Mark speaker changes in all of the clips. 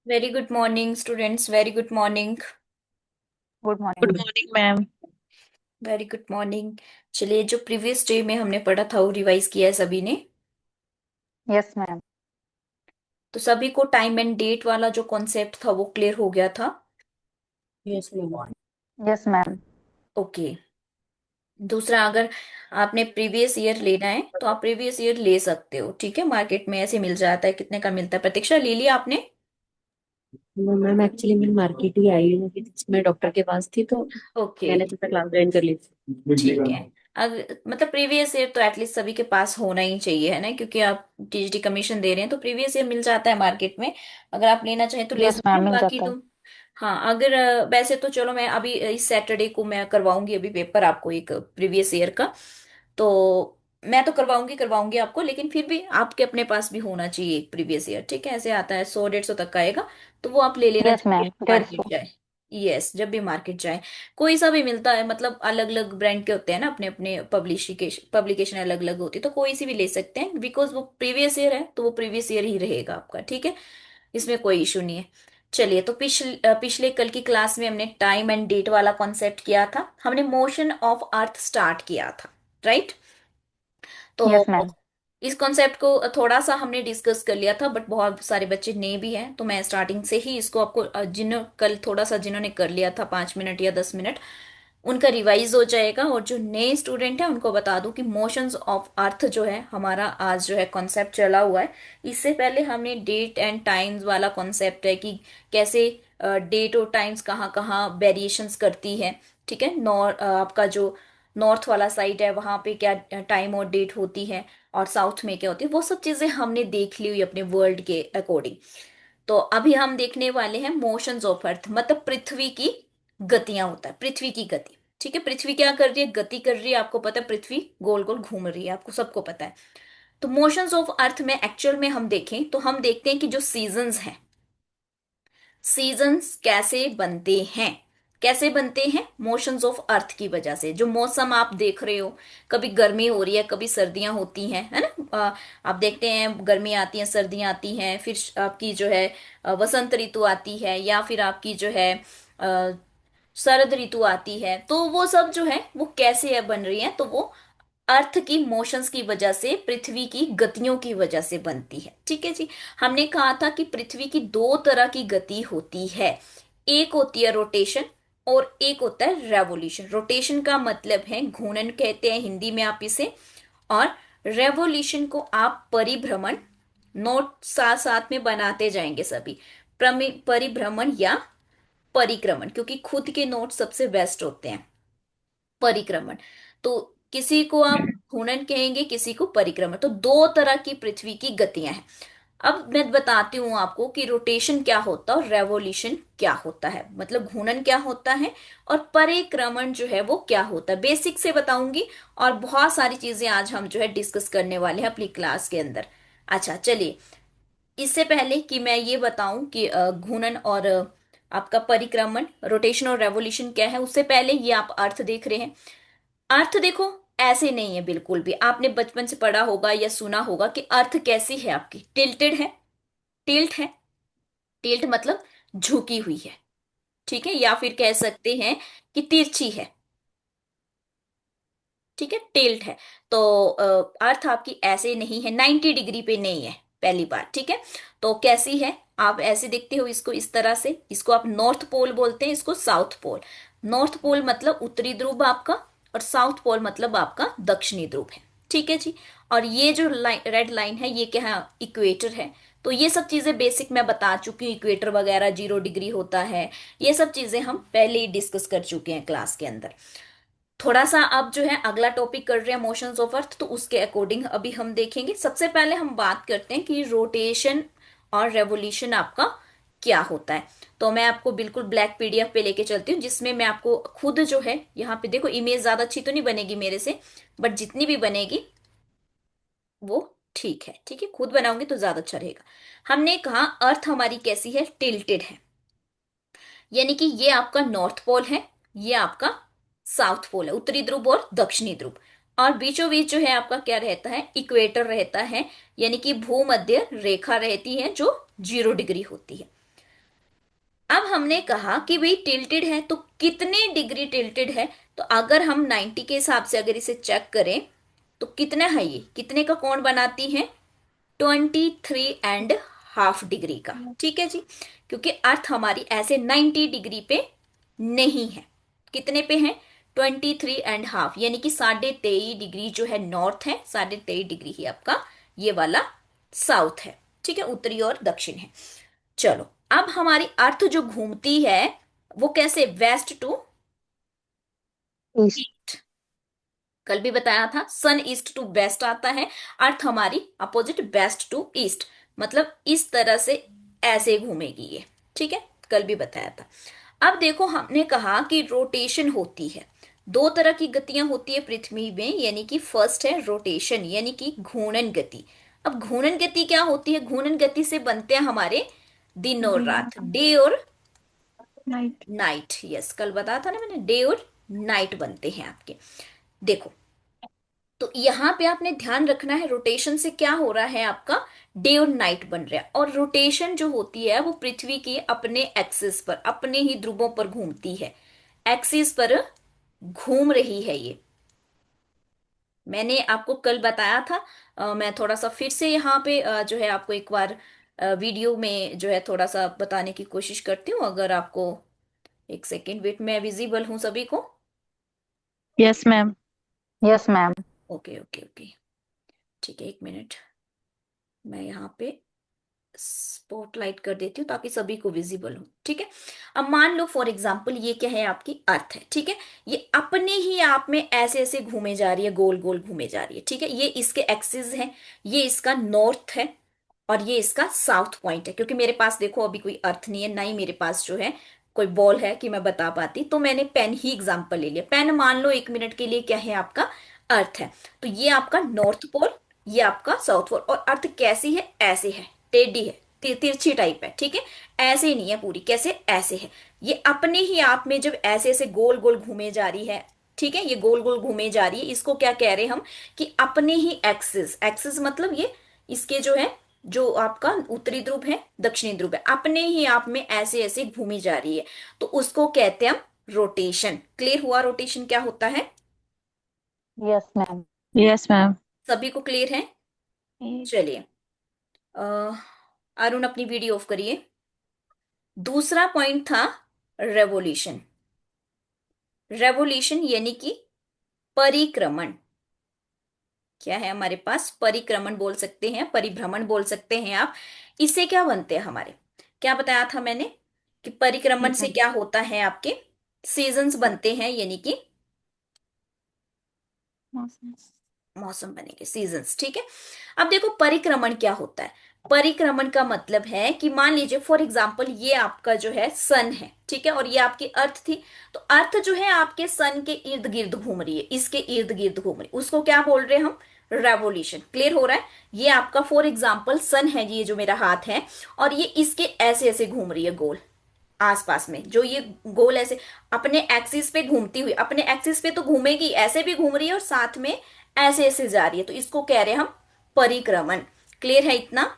Speaker 1: Very good morning students, very good morning.
Speaker 2: Good
Speaker 3: good
Speaker 2: morning.
Speaker 3: Morning ma'am.
Speaker 1: Very good morning. चलिए, जो previous day में हमने पढ़ा था वो रिवाइज किया है सभी ने।
Speaker 2: Yes ma'am.
Speaker 1: तो सभी को टाइम एंड डेट वाला जो कॉन्सेप्ट था वो क्लियर हो गया था।
Speaker 3: Yes ma'am.
Speaker 2: Yes ma'am.
Speaker 1: Okay. दूसरा, अगर आपने प्रीवियस ईयर लेना है तो आप प्रीवियस ईयर ले सकते हो, ठीक है। मार्केट में ऐसे मिल जाता है, कितने का मिलता है। प्रतीक्षा, ले लिया आपने?
Speaker 3: मैम एक्चुअली मैं मार्केट ही आई हूँ अभी, मैं डॉक्टर के पास थी तो
Speaker 1: ओके,
Speaker 3: मैंने सोचा क्लास ज्वाइन कर ली थी।
Speaker 1: ठीक है। अगर मतलब प्रीवियस ईयर तो एटलीस्ट सभी के पास होना ही चाहिए, है ना, क्योंकि आप टीजीटी कमीशन दे रहे हैं तो प्रीवियस ईयर मिल जाता है मार्केट में। अगर आप लेना चाहें तो ले
Speaker 2: यस
Speaker 1: सकते
Speaker 2: मैम,
Speaker 1: हैं,
Speaker 2: मिल
Speaker 1: बाकी
Speaker 2: जाता है।
Speaker 1: तो। हाँ, अगर वैसे तो चलो, मैं अभी इस सैटरडे को मैं करवाऊंगी अभी पेपर आपको एक प्रीवियस ईयर का। तो मैं तो करवाऊंगी करवाऊंगी आपको, लेकिन फिर भी आपके अपने पास भी होना चाहिए एक प्रीवियस ईयर, ठीक है। ऐसे आता है 100-150 तक का आएगा। तो वो आप ले लेना
Speaker 2: यस
Speaker 1: जब भी
Speaker 2: मैम,
Speaker 1: मार्केट
Speaker 2: 150।
Speaker 1: जाए। यस, जब भी मार्केट जाए। कोई सा भी मिलता है, मतलब अलग अलग ब्रांड के होते हैं ना, अपने अपने पब्लिकेशन पब्लिकेशन अलग अलग होती है, तो कोई सी भी ले सकते हैं। बिकॉज वो प्रीवियस ईयर है तो वो प्रीवियस ईयर ही रहेगा आपका, ठीक है। इसमें कोई इशू नहीं है। चलिए, तो पिछले कल की क्लास में हमने टाइम एंड डेट वाला कॉन्सेप्ट किया था, हमने मोशन ऑफ अर्थ स्टार्ट किया था, राइट।
Speaker 2: यस
Speaker 1: तो
Speaker 2: मैम।
Speaker 1: इस कॉन्सेप्ट को थोड़ा सा हमने डिस्कस कर लिया था, बट बहुत सारे बच्चे नए भी हैं, तो मैं स्टार्टिंग से ही इसको आपको जिन्हों कल थोड़ा सा जिन्होंने कर लिया था 5 मिनट या 10 मिनट, उनका रिवाइज हो जाएगा। और जो नए स्टूडेंट हैं उनको बता दूं कि मोशंस ऑफ अर्थ जो है हमारा आज जो है कॉन्सेप्ट चला हुआ है। इससे पहले हमने डेट एंड टाइम्स वाला कॉन्सेप्ट है कि कैसे डेट और टाइम्स कहाँ कहाँ वेरिएशंस करती है, ठीक है। आपका जो नॉर्थ वाला साइड है वहां पे क्या टाइम और डेट होती है, और साउथ में क्या होती है, वो सब चीजें हमने देख ली हुई अपने वर्ल्ड के अकॉर्डिंग। तो अभी हम देखने वाले हैं मोशंस ऑफ अर्थ, मतलब पृथ्वी की गतियां होता है, पृथ्वी की गति, ठीक है। पृथ्वी क्या कर रही है, गति कर रही है, आपको पता है पृथ्वी गोल गोल घूम रही है, आपको सबको पता है। तो मोशंस ऑफ अर्थ में एक्चुअल में हम देखें तो हम देखते हैं कि जो सीजन्स हैं, सीजन्स कैसे बनते हैं। कैसे बनते हैं? मोशंस ऑफ अर्थ की वजह से। जो मौसम आप देख रहे हो, कभी गर्मी हो रही है, कभी सर्दियां होती हैं, है ना। आप देखते हैं गर्मी आती है, सर्दियां आती हैं, फिर आपकी जो है वसंत ऋतु आती है, या फिर आपकी जो है अ, शरद ऋतु आती है। तो वो सब जो है वो कैसे है बन रही है, तो वो अर्थ की मोशंस की वजह से, पृथ्वी की गतियों की वजह से बनती है, ठीक है जी। हमने कहा था कि पृथ्वी की दो तरह की गति होती है। एक होती है रोटेशन, और एक होता है रेवोल्यूशन। रोटेशन का मतलब है घूर्णन कहते हैं हिंदी में आप इसे, और रेवोल्यूशन को आप परिभ्रमण, नोट साथ साथ में बनाते जाएंगे सभी। परिभ्रमण या परिक्रमण, क्योंकि खुद के नोट सबसे बेस्ट होते हैं। परिक्रमण, तो किसी को आप घूर्णन कहेंगे, किसी को परिक्रमण। तो दो तरह की पृथ्वी की गतियां हैं। अब मैं बताती हूँ आपको कि रोटेशन क्या होता है और रेवोल्यूशन क्या होता है, मतलब घूर्णन क्या होता है और परिक्रमण जो है वो क्या होता है, बेसिक से बताऊंगी। और बहुत सारी चीजें आज हम जो है डिस्कस करने वाले हैं अपनी क्लास के अंदर। अच्छा, चलिए। इससे पहले कि मैं ये बताऊं कि घूर्णन और आपका परिक्रमण, रोटेशन और रेवोल्यूशन क्या है, उससे पहले ये आप अर्थ देख रहे हैं। अर्थ देखो, ऐसे नहीं है बिल्कुल भी। आपने बचपन से पढ़ा होगा या सुना होगा कि अर्थ कैसी है, आपकी टिल्टेड है। टिल्ट है। टिल्ट मतलब झुकी हुई है, ठीक है। या फिर कह सकते हैं कि तिरछी है, ठीक है, टिल्ट है। तो अर्थ आपकी ऐसे नहीं है, 90 डिग्री पे नहीं है, पहली बात, ठीक है। तो कैसी है? आप ऐसे देखते हो इसको, इस तरह से। इसको आप नॉर्थ पोल बोलते हैं, इसको साउथ पोल। नॉर्थ पोल मतलब उत्तरी ध्रुव आपका, और साउथ पोल मतलब आपका दक्षिणी ध्रुव है, ठीक है जी। और ये जो लाइन, रेड लाइन है, ये क्या है? इक्वेटर है। तो ये सब चीजें बेसिक मैं बता चुकी हूँ, इक्वेटर वगैरह 0 डिग्री होता है। ये सब चीजें हम पहले ही डिस्कस कर चुके हैं क्लास के अंदर। थोड़ा सा अब जो है अगला टॉपिक कर रहे हैं मोशंस ऑफ अर्थ, तो उसके अकॉर्डिंग अभी हम देखेंगे। सबसे पहले हम बात करते हैं कि रोटेशन और रेवोल्यूशन आपका क्या होता है। तो मैं आपको बिल्कुल ब्लैक पीडीएफ पे लेके चलती हूँ, जिसमें मैं आपको खुद जो है, यहाँ पे देखो, इमेज ज्यादा अच्छी तो नहीं बनेगी मेरे से, बट जितनी भी बनेगी वो ठीक है, ठीक है। खुद बनाऊंगी तो ज्यादा अच्छा रहेगा। हमने कहा अर्थ हमारी कैसी है, टिल्टेड है। यानी कि ये आपका नॉर्थ पोल है, ये आपका साउथ पोल है, उत्तरी ध्रुव और दक्षिणी ध्रुव। और बीचों बीच जो है आपका क्या रहता है, इक्वेटर रहता है, यानी कि भूमध्य रेखा रहती है जो 0 डिग्री होती है। अब हमने कहा कि भाई टिल्टेड है तो कितने डिग्री टिल्टेड है। तो अगर हम 90 के हिसाब से अगर इसे चेक करें तो कितना है, ये कितने का कोण बनाती है, 23.5 डिग्री का। ठीक है जी, क्योंकि अर्थ हमारी ऐसे 90 डिग्री पे नहीं है। कितने पे है, 23.5, यानी कि 23.5 डिग्री जो है नॉर्थ है, 23.5 डिग्री ही आपका ये वाला साउथ है। ठीक है, उत्तरी और दक्षिण है। चलो, अब हमारी अर्थ जो घूमती है वो कैसे, वेस्ट टू
Speaker 2: ईस्ट।
Speaker 1: ईस्ट। कल भी बताया था, सन ईस्ट टू वेस्ट आता है, अर्थ हमारी अपोजिट वेस्ट टू ईस्ट, मतलब इस तरह से ऐसे घूमेगी ये। ठीक है, कल भी बताया था। अब देखो, हमने कहा कि रोटेशन होती है, दो तरह की गतियां होती है पृथ्वी में, यानी कि फर्स्ट है रोटेशन यानी कि घूर्णन गति। अब घूर्णन गति क्या होती है, घूर्णन गति से बनते हैं हमारे दिन और रात, डे और
Speaker 2: नाइट।
Speaker 1: नाइट। यस, कल बताया था ना मैंने, डे और नाइट बनते हैं आपके। देखो, तो यहां पे आपने ध्यान रखना है, रोटेशन से क्या हो रहा है आपका, डे और नाइट बन रहा है। और रोटेशन जो होती है वो पृथ्वी के अपने एक्सिस पर, अपने ही ध्रुवों पर घूमती है, एक्सिस पर घूम रही है ये। मैंने आपको कल बताया था। मैं थोड़ा सा फिर से यहाँ पे जो है आपको एक बार वीडियो में जो है थोड़ा सा बताने की कोशिश करती हूँ, अगर आपको, एक सेकेंड वेट, मैं विजिबल हूँ सभी को।
Speaker 2: Yes ma'am. Yes ma'am.
Speaker 1: Okay okay okay, ठीक है, एक मिनट, मैं यहाँ पे स्पॉटलाइट कर देती हूँ ताकि सभी को विजिबल हो। ठीक है, अब मान लो फॉर एग्जांपल ये क्या है, आपकी अर्थ है। ठीक है, ये अपने ही आप में ऐसे ऐसे घूमे जा रही है, गोल गोल घूमे जा रही है। ठीक है, ये इसके एक्सिस है, ये इसका नॉर्थ है और ये इसका साउथ पॉइंट है। क्योंकि मेरे पास देखो अभी कोई अर्थ नहीं है, ना ही मेरे पास जो है कोई बॉल है कि मैं बता पाती, तो मैंने पेन ही एग्जाम्पल ले लिया। पेन मान लो 1 मिनट के लिए क्या है, आपका अर्थ है। तो ये आपका नॉर्थ पोल, ये आपका साउथ पोल। और अर्थ कैसी है, ऐसे है, टेढ़ी है, तिरछी टाइप है। ठीक है, ऐसे ही नहीं है पूरी, कैसे, ऐसे है। ये अपने ही आप में जब ऐसे ऐसे गोल गोल घूमे जा रही है, ठीक है, ये गोल गोल घूमे जा रही है, इसको क्या कह रहे हैं हम, कि अपने ही एक्सिस, एक्सिस मतलब ये इसके जो है, जो आपका उत्तरी ध्रुव है, दक्षिणी ध्रुव है, अपने ही आप में ऐसे ऐसे घूमी जा रही है, तो उसको कहते हैं हम रोटेशन। क्लियर हुआ रोटेशन क्या होता है,
Speaker 2: यस मैम। Yes ma'am.
Speaker 1: सभी को क्लियर है। चलिए, अह, अरुण अपनी वीडियो ऑफ करिए। दूसरा पॉइंट था रेवोल्यूशन। रेवोल्यूशन यानी कि परिक्रमण। क्या है हमारे पास, परिक्रमण बोल सकते हैं, परिभ्रमण बोल सकते हैं आप। इससे क्या बनते हैं हमारे, क्या बताया था मैंने, कि परिक्रमण से क्या होता है, आपके सीजन्स बनते हैं, यानी कि मौसम बनेंगे, सीजन्स। ठीक है, अब देखो परिक्रमण क्या होता है। परिक्रमण का मतलब है कि मान लीजिए फॉर एग्जाम्पल ये आपका जो है सन है, ठीक है, और ये आपकी अर्थ थी। तो अर्थ जो है आपके सन के इर्द गिर्द घूम रही है, इसके इर्द गिर्द घूम रही है, उसको क्या बोल रहे हैं हम, रेवोल्यूशन। क्लियर हो रहा है, ये आपका फॉर एग्जाम्पल सन है, ये जो मेरा हाथ है, और ये इसके ऐसे ऐसे घूम रही है गोल, आसपास में जो ये गोल ऐसे अपने एक्सिस पे घूमती हुई, अपने एक्सिस पे तो घूमेगी, ऐसे भी घूम रही है और साथ में ऐसे ऐसे जा रही है, तो इसको कह रहे हैं हम परिक्रमण। क्लियर है इतना।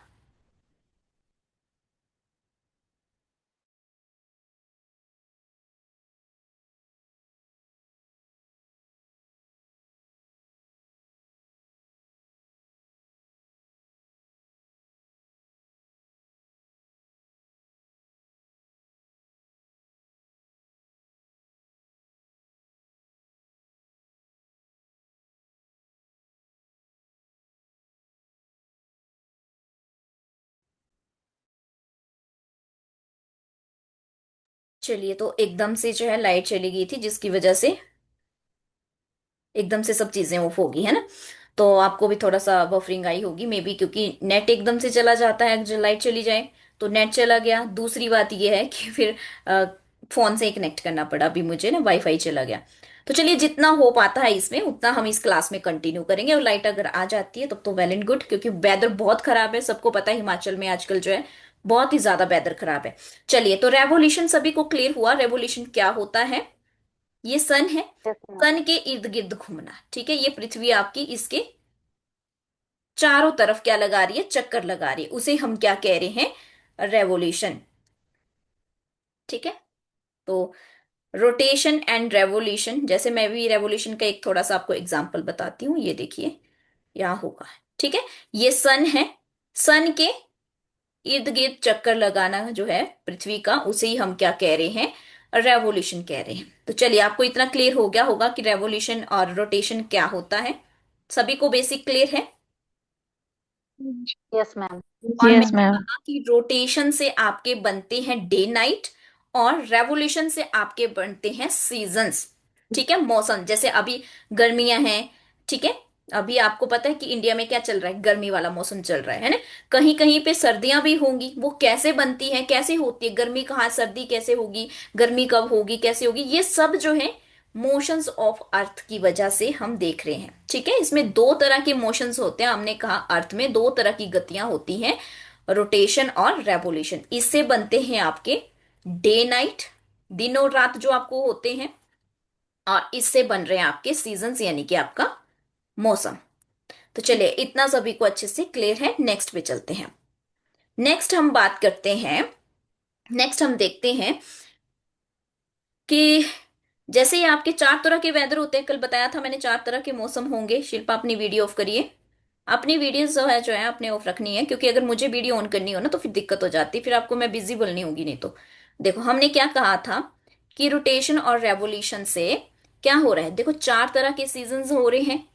Speaker 1: चलिए, तो एकदम से जो है लाइट चली गई थी, जिसकी वजह से एकदम से सब चीजें ऑफ होगी, है ना। तो आपको भी थोड़ा सा बफरिंग आई होगी मे बी, क्योंकि नेट एकदम से चला जाता है, जो लाइट चली जाए तो नेट चला गया। दूसरी बात ये है कि फिर फोन से ही कनेक्ट करना पड़ा, अभी मुझे ना वाईफाई चला गया। तो चलिए, जितना हो पाता है इसमें उतना हम इस क्लास में कंटिन्यू करेंगे, और लाइट अगर आ जाती है तब तो वेल एंड गुड, क्योंकि वेदर बहुत खराब है, सबको पता है हिमाचल में आजकल जो है बहुत ही ज्यादा वेदर खराब है। चलिए, तो रेवोल्यूशन सभी को क्लियर हुआ, रेवोल्यूशन क्या होता है, ये सन है,
Speaker 2: यस मैम।
Speaker 1: सन के इर्द गिर्द घूमना। ठीक है, ये पृथ्वी आपकी इसके चारों तरफ क्या लगा रही है, चक्कर लगा रही है, उसे हम क्या कह रहे हैं, रेवोल्यूशन। ठीक है। तो रोटेशन एंड रेवोल्यूशन, जैसे मैं भी रेवोल्यूशन का एक थोड़ा सा आपको एग्जांपल बताती हूँ, ये देखिए यहाँ होगा। ठीक है, ये सन है, सन के इर्द गिर्द चक्कर लगाना जो है पृथ्वी का, उसे ही हम क्या कह रहे हैं, रेवोल्यूशन कह रहे हैं। तो चलिए, आपको इतना क्लियर हो गया होगा कि रेवोल्यूशन और रोटेशन क्या होता है। सभी को बेसिक क्लियर है।
Speaker 2: Yes ma'am.
Speaker 1: और
Speaker 2: यस
Speaker 1: मैंने
Speaker 2: मैम।
Speaker 1: कहा कि रोटेशन से आपके बनते हैं डे नाइट, और रेवोल्यूशन से आपके बनते हैं सीजन्स। ठीक है, मौसम, जैसे अभी गर्मियां हैं। ठीक है, अभी आपको पता है कि इंडिया में क्या चल रहा है, गर्मी वाला मौसम चल रहा है ना। कहीं कहीं पे सर्दियां भी होंगी, वो कैसे बनती हैं, कैसे होती है, गर्मी कहाँ, सर्दी कैसे होगी, गर्मी कब होगी, कैसे होगी, ये सब जो है मोशंस ऑफ अर्थ की वजह से हम देख रहे हैं। ठीक है, इसमें दो तरह के मोशंस होते हैं, हमने कहा अर्थ में दो तरह की गतियां होती हैं, रोटेशन और रेवोल्यूशन। इससे बनते हैं आपके डे नाइट, दिन और रात जो आपको होते हैं, और इससे बन रहे हैं आपके सीजन्स, यानी कि आपका मौसम। तो चलिए, इतना सभी को अच्छे से क्लियर है। नेक्स्ट पे चलते हैं। नेक्स्ट हम बात करते हैं, नेक्स्ट हम देखते हैं कि जैसे ही आपके चार तरह के वेदर होते हैं, कल बताया था मैंने चार तरह के मौसम होंगे। शिल्पा, अपनी वीडियो ऑफ करिए। अपनी वीडियो जो है अपने ऑफ रखनी है, क्योंकि अगर मुझे वीडियो ऑन करनी हो ना तो फिर दिक्कत हो जाती है, फिर आपको मैं बिजी बोलनी होगी नहीं तो। देखो, हमने क्या कहा था कि रोटेशन और रेवोल्यूशन से क्या हो रहा है। देखो, चार तरह के सीजन्स हो रहे हैं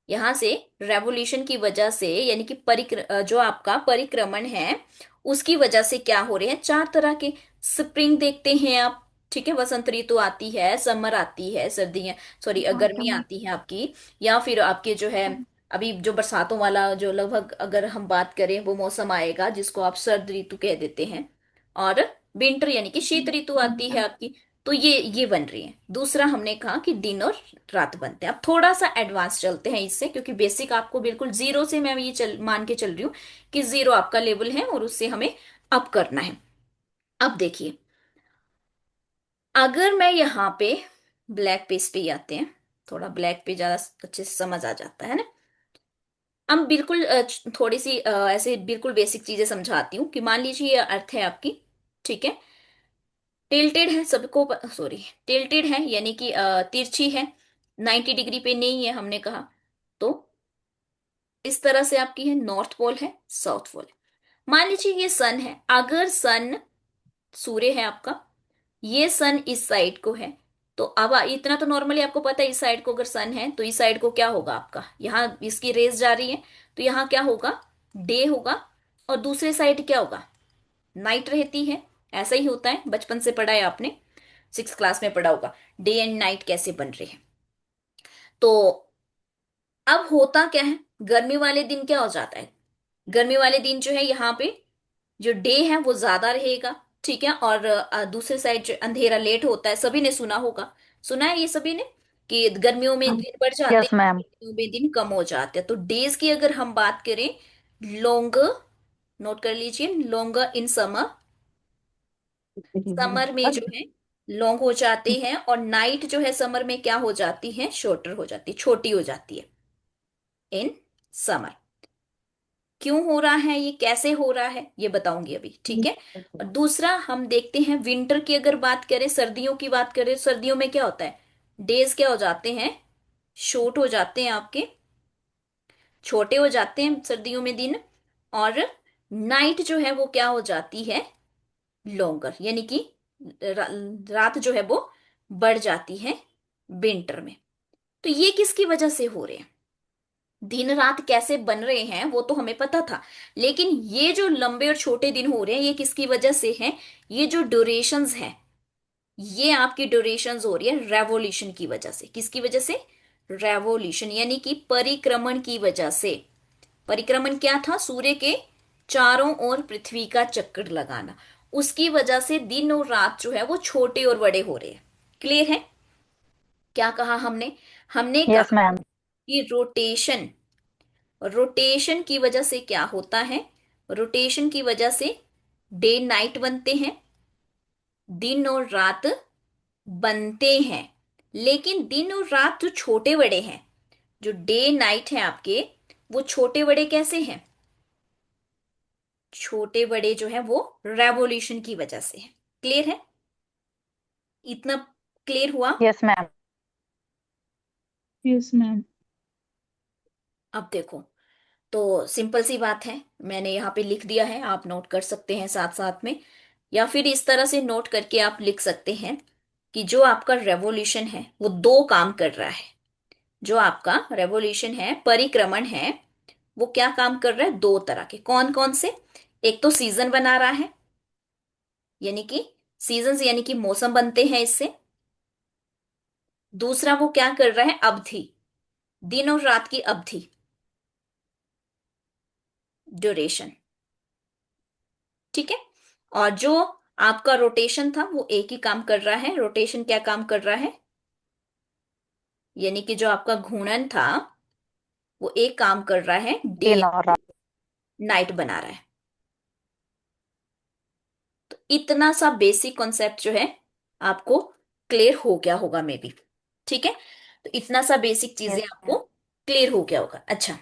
Speaker 1: यहां से, रेवोल्यूशन की वजह से, यानी कि जो आपका परिक्रमण है उसकी वजह से क्या हो रहे हैं, चार तरह के। स्प्रिंग देखते हैं आप, ठीक है, वसंत ऋतु आती है, समर आती है, सर्दियां, सॉरी, गर्मी आती है आपकी, या फिर आपके जो है अभी जो बरसातों वाला जो लगभग अगर हम बात करें वो मौसम आएगा, जिसको आप सर्द ऋतु कह देते हैं। और विंटर यानी कि शीत ऋतु आती है आपकी। तो ये बन रही है। दूसरा हमने कहा कि दिन और रात बनते हैं। अब थोड़ा सा एडवांस चलते हैं इससे, क्योंकि बेसिक आपको बिल्कुल जीरो से मैं ये मान के चल रही हूँ कि जीरो आपका लेवल है और उससे हमें अप करना है। अब देखिए, अगर मैं यहाँ पे ब्लैक पेज पे ही आते हैं, थोड़ा ब्लैक पे ज्यादा अच्छे से समझ आ जाता है ना। हम बिल्कुल थोड़ी सी ऐसे बिल्कुल बेसिक चीजें समझाती हूँ कि मान लीजिए ये अर्थ है आपकी। ठीक है, टिल्टेड है, सबको सॉरी, टिल्टेड है यानी कि तिरछी है, 90 डिग्री पे नहीं है हमने कहा। तो इस तरह से आपकी है, नॉर्थ पोल है, साउथ पोल है। मान लीजिए ये सन है, अगर सन, सूर्य है आपका, ये सन इस साइड को है, तो अब इतना तो नॉर्मली आपको पता है, इस साइड को अगर सन है तो इस साइड को क्या होगा आपका, यहाँ इसकी रेस जा रही है, तो यहाँ क्या होगा, डे होगा। और दूसरे साइड क्या होगा, नाइट रहती है। ऐसा ही होता है, बचपन से पढ़ा है आपने, 6 क्लास में पढ़ा होगा डे एंड नाइट कैसे बन रहे हैं। तो अब होता क्या है, गर्मी वाले दिन क्या हो जाता है, गर्मी वाले दिन जो है यहाँ पे जो डे है वो ज्यादा रहेगा। ठीक है, और दूसरे साइड जो अंधेरा लेट होता है, सभी ने सुना होगा, सुना है ये सभी ने, कि गर्मियों में दिन बढ़ जाते
Speaker 2: यस
Speaker 1: हैं,
Speaker 2: मैम।
Speaker 1: सर्दियों में दिन कम हो जाते हैं। तो डेज की अगर हम बात करें, लॉन्गर, नोट कर लीजिए, लॉन्गर इन समर, समर में जो है लॉन्ग हो जाते हैं, और नाइट जो है समर में क्या हो जाती है, शॉर्टर हो जाती है, छोटी हो जाती है इन समर। क्यों हो रहा है ये, कैसे हो रहा है, ये बताऊंगी अभी। ठीक है, और दूसरा हम देखते हैं विंटर की अगर बात करें, सर्दियों की बात करें, सर्दियों में क्या होता है, डेज क्या हो जाते हैं, शॉर्ट हो जाते हैं आपके, छोटे हो जाते हैं सर्दियों में दिन। और नाइट जो है वो क्या हो जाती है, लॉन्गर, यानी कि रा, रात जो है वो बढ़ जाती है विंटर में। तो ये किसकी वजह से हो रहे हैं, दिन रात कैसे बन रहे हैं वो तो हमें पता था, लेकिन ये जो लंबे और छोटे दिन हो रहे हैं ये किसकी वजह से हैं, ये जो ड्यूरेशंस हैं, ये आपकी ड्यूरेशंस हो रही है रेवोल्यूशन की वजह से। किसकी वजह से, रेवोल्यूशन यानी कि परिक्रमण की वजह से। परिक्रमण क्या था, सूर्य के चारों ओर पृथ्वी का चक्कर लगाना, उसकी वजह से दिन और रात जो है वो छोटे और बड़े हो रहे हैं। क्लियर है, क्या कहा हमने, हमने
Speaker 2: यस
Speaker 1: कहा
Speaker 2: मैम।
Speaker 1: कि रोटेशन, रोटेशन की वजह से क्या होता है, रोटेशन की वजह से डे नाइट बनते हैं, दिन और रात बनते हैं। लेकिन दिन और रात जो छोटे बड़े हैं, जो डे नाइट है आपके, वो छोटे बड़े कैसे हैं, छोटे बड़े जो है वो रेवोल्यूशन की वजह से है। क्लियर है? इतना क्लियर हुआ?
Speaker 2: Yes, ma'am.
Speaker 4: Yes, ma'am.
Speaker 1: अब देखो, तो सिंपल सी बात है, मैंने यहाँ पे लिख दिया है, आप नोट कर सकते हैं साथ साथ में, या फिर इस तरह से नोट करके आप लिख सकते हैं कि जो आपका रेवोल्यूशन है वो दो काम कर रहा है। जो आपका रेवोल्यूशन है, परिक्रमण है, वो क्या काम कर रहा है? दो तरह के। कौन कौन से? एक तो सीजन बना रहा है, यानी कि सीजन यानी कि मौसम बनते हैं इससे। दूसरा वो क्या कर रहा है? अवधि, दिन और रात की अवधि, ड्यूरेशन। ठीक है। और जो आपका रोटेशन था वो एक ही काम कर रहा है। रोटेशन क्या काम कर रहा है? यानी कि जो आपका घूर्णन था वो एक काम कर रहा है, डे
Speaker 2: दिन और रात।
Speaker 1: नाइट बना रहा है। तो इतना सा बेसिक कॉन्सेप्ट जो है आपको क्लियर हो गया होगा मे बी। ठीक है, तो इतना सा बेसिक चीजें
Speaker 2: Yes,
Speaker 1: आपको
Speaker 2: ma'am.
Speaker 1: क्लियर हो गया होगा। अच्छा,